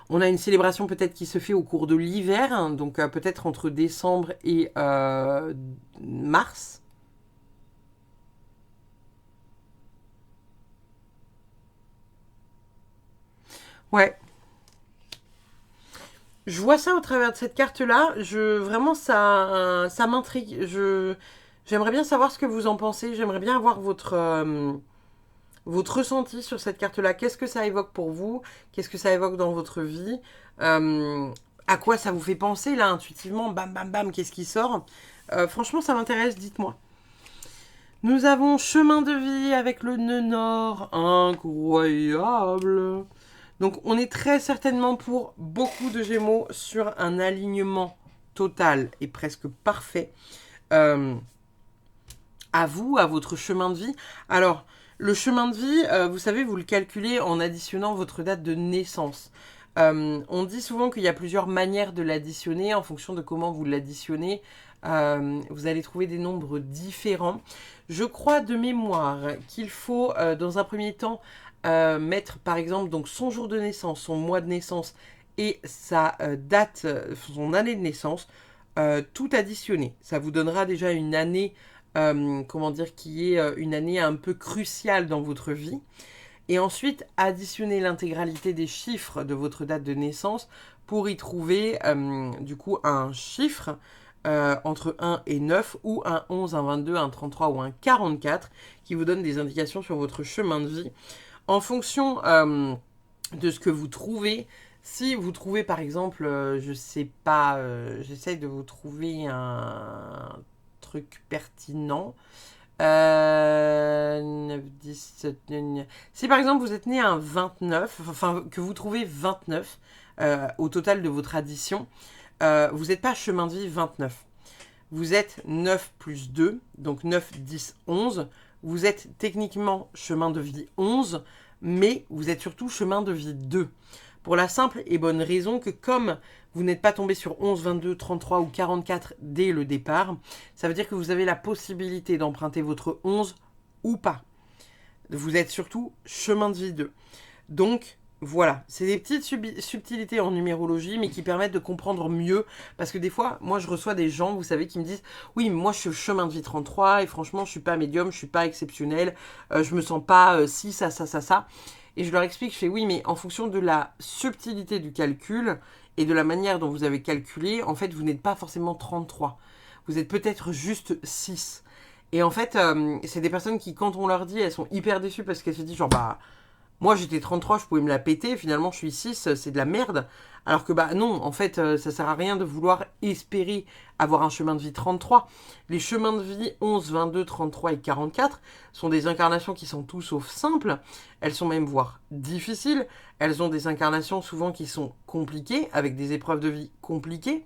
On a une célébration peut-être qui se fait au cours de l'hiver, hein, donc peut-être entre décembre et mars. Ouais. Je vois ça au travers de cette carte-là. Vraiment, ça m'intrigue. J'aimerais bien savoir ce que vous en pensez. J'aimerais bien avoir votre ressenti sur cette carte-là. Qu'est-ce que ça évoque pour vous? Qu'est-ce que ça évoque dans votre vie? À quoi ça vous fait penser, là, intuitivement? Bam, bam, bam, qu'est-ce qui sort? Franchement, ça m'intéresse, dites-moi. Nous avons chemin de vie avec le nœud nord. Incroyable! Donc, on est très certainement pour beaucoup de Gémeaux sur un alignement total et presque parfait. À vous, à votre chemin de vie. Alors, le chemin de vie, vous savez, vous le calculez en additionnant votre date de naissance. On dit souvent qu'il y a plusieurs manières de l'additionner en fonction de comment vous l'additionnez. Vous allez trouver des nombres différents. Je crois de mémoire qu'il faut, dans un premier temps, mettre par exemple donc son jour de naissance, son mois de naissance et sa date, son année de naissance, tout additionner. Ça vous donnera déjà une année, comment dire, qui est une année un peu cruciale dans votre vie. Et ensuite, additionner l'intégralité des chiffres de votre date de naissance pour y trouver du coup un chiffre entre 1 et 9 ou un 11, un 22, un 33 ou un 44 qui vous donne des indications sur votre chemin de vie. En fonction de ce que vous trouvez, si vous trouvez par exemple, je sais pas, j'essaye de vous trouver un truc pertinent. 9, 10, 9. Si par exemple vous êtes né un 29, enfin que vous trouvez 29 au total de votre addition, vous n'êtes pas chemin de vie 29. Vous êtes 9 plus 2, donc 9, 10, 11. Vous êtes techniquement chemin de vie 11, mais vous êtes surtout chemin de vie 2. Pour la simple et bonne raison que comme vous n'êtes pas tombé sur 11, 22, 33 ou 44 dès le départ, ça veut dire que vous avez la possibilité d'emprunter votre 11 ou pas. Vous êtes surtout chemin de vie 2. Donc, voilà, c'est des petites subtilités en numérologie, mais qui permettent de comprendre mieux. Parce que des fois, moi, je reçois des gens, vous savez, qui me disent « Oui, mais moi, je suis chemin de vie 33, et franchement, je suis pas médium, je suis pas exceptionnel, je me sens pas si, ça, ça, ça, ça. » Et je leur explique, je fais « Oui, mais en fonction de la subtilité du calcul et de la manière dont vous avez calculé, en fait, vous n'êtes pas forcément 33. Vous êtes peut-être juste 6. » Et en fait, c'est des personnes qui, quand on leur dit, elles sont hyper déçues parce qu'elles se disent genre « Bah... » Moi, j'étais 33, je pouvais me la péter. Finalement, je suis 6, c'est de la merde. Alors que, bah non, en fait, ça sert à rien de vouloir espérer avoir un chemin de vie 33. Les chemins de vie 11, 22, 33 et 44 sont des incarnations qui sont tout sauf simples. Elles sont même voire difficiles. Elles ont des incarnations souvent qui sont compliquées, avec des épreuves de vie compliquées,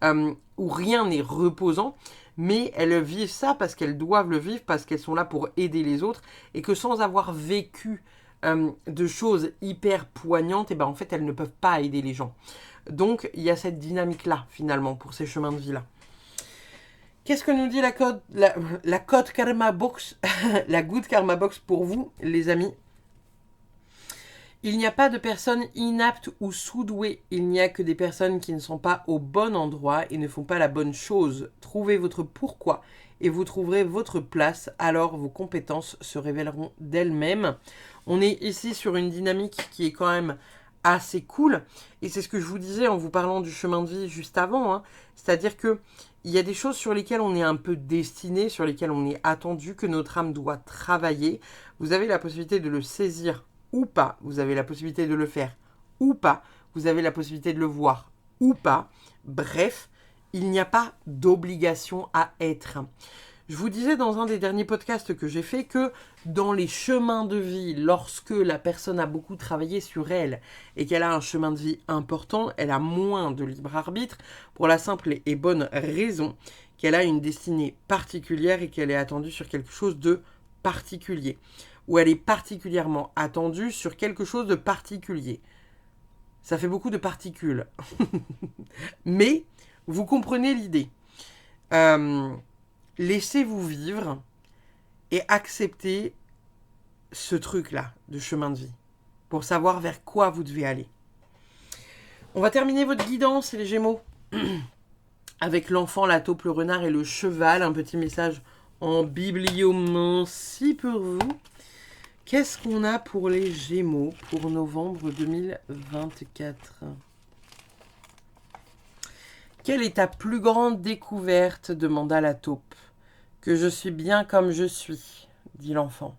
où rien n'est reposant. Mais elles vivent ça parce qu'elles doivent le vivre, parce qu'elles sont là pour aider les autres. Et que sans avoir vécu de choses hyper poignantes, et ben en fait elles ne peuvent pas aider les gens. Donc il y a cette dynamique là finalement pour ces chemins de vie là. Qu'est-ce que nous dit la code Karma Box, la Good Karma Box pour vous les amis? Il n'y a pas de personnes inaptes ou sous-douées, il n'y a que des personnes qui ne sont pas au bon endroit et ne font pas la bonne chose. Trouvez votre pourquoi et vous trouverez votre place, alors vos compétences se révéleront d'elles-mêmes. On est ici sur une dynamique qui est quand même assez cool, et c'est ce que je vous disais en vous parlant du chemin de vie juste avant, hein. C'est-à-dire que il y a des choses sur lesquelles on est un peu destiné, sur lesquelles on est attendu, que notre âme doit travailler. Vous avez la possibilité de le saisir ou pas, vous avez la possibilité de le faire ou pas, vous avez la possibilité de le voir ou pas. Bref, il n'y a pas d'obligation à être. Je vous disais dans un des derniers podcasts que j'ai fait que dans les chemins de vie, lorsque la personne a beaucoup travaillé sur elle et qu'elle a un chemin de vie important, elle a moins de libre arbitre pour la simple et bonne raison qu'elle a une destinée particulière et qu'elle est attendue sur quelque chose de particulier. Ou elle est particulièrement attendue sur quelque chose de particulier. Ça fait beaucoup de particules. Mais vous comprenez l'idée. Laissez-vous vivre et acceptez ce truc-là de chemin de vie pour savoir vers quoi vous devez aller. On va terminer votre guidance, les Gémeaux, avec l'enfant, la taupe, le renard et le cheval. Un petit message en bibliomancie pour vous. Qu'est-ce qu'on a pour les Gémeaux pour novembre 2024 ? Quelle est ta plus grande découverte ? Demanda la taupe. Que je suis bien comme je suis, dit l'enfant.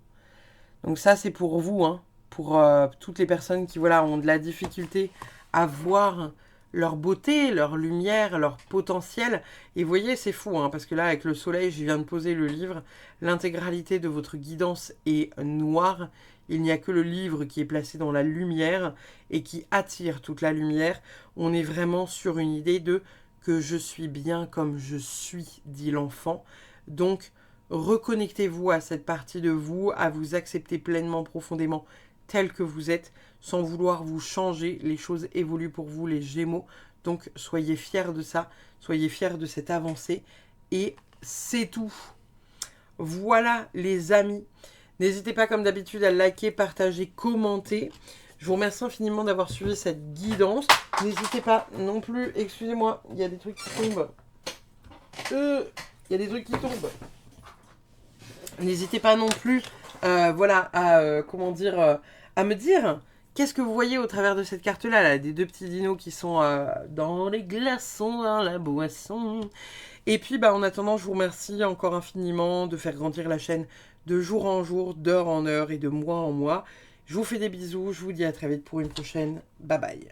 Donc ça, c'est pour vous, hein, pour toutes les personnes qui ont de la difficulté à voir leur beauté, leur lumière, leur potentiel. Et vous voyez, c'est fou, hein, parce que là, avec le soleil, je viens de poser le livre. L'intégralité de votre guidance est noire. Il n'y a que le livre qui est placé dans la lumière et qui attire toute la lumière. On est vraiment sur une idée de que je suis bien comme je suis, dit l'enfant. Donc, reconnectez-vous à cette partie de vous, à vous accepter pleinement, profondément, tel que vous êtes, sans vouloir vous changer. Les choses évoluent pour vous, les Gémeaux. Donc, soyez fiers de ça, soyez fiers de cette avancée. Et c'est tout. Voilà, les amis. N'hésitez pas, comme d'habitude, à liker, partager, commenter. Je vous remercie infiniment d'avoir suivi cette guidance. N'hésitez pas non plus, excusez-moi, il y a des trucs qui tombent. Il y a des trucs qui tombent. N'hésitez pas non plus, à me dire qu'est-ce que vous voyez au travers de cette carte-là, là, des deux petits dinos qui sont dans les glaçons, dans la boisson. Et puis, en attendant, je vous remercie encore infiniment de faire grandir la chaîne de jour en jour, d'heure en heure et de mois en mois. Je vous fais des bisous, je vous dis à très vite pour une prochaine. Bye bye.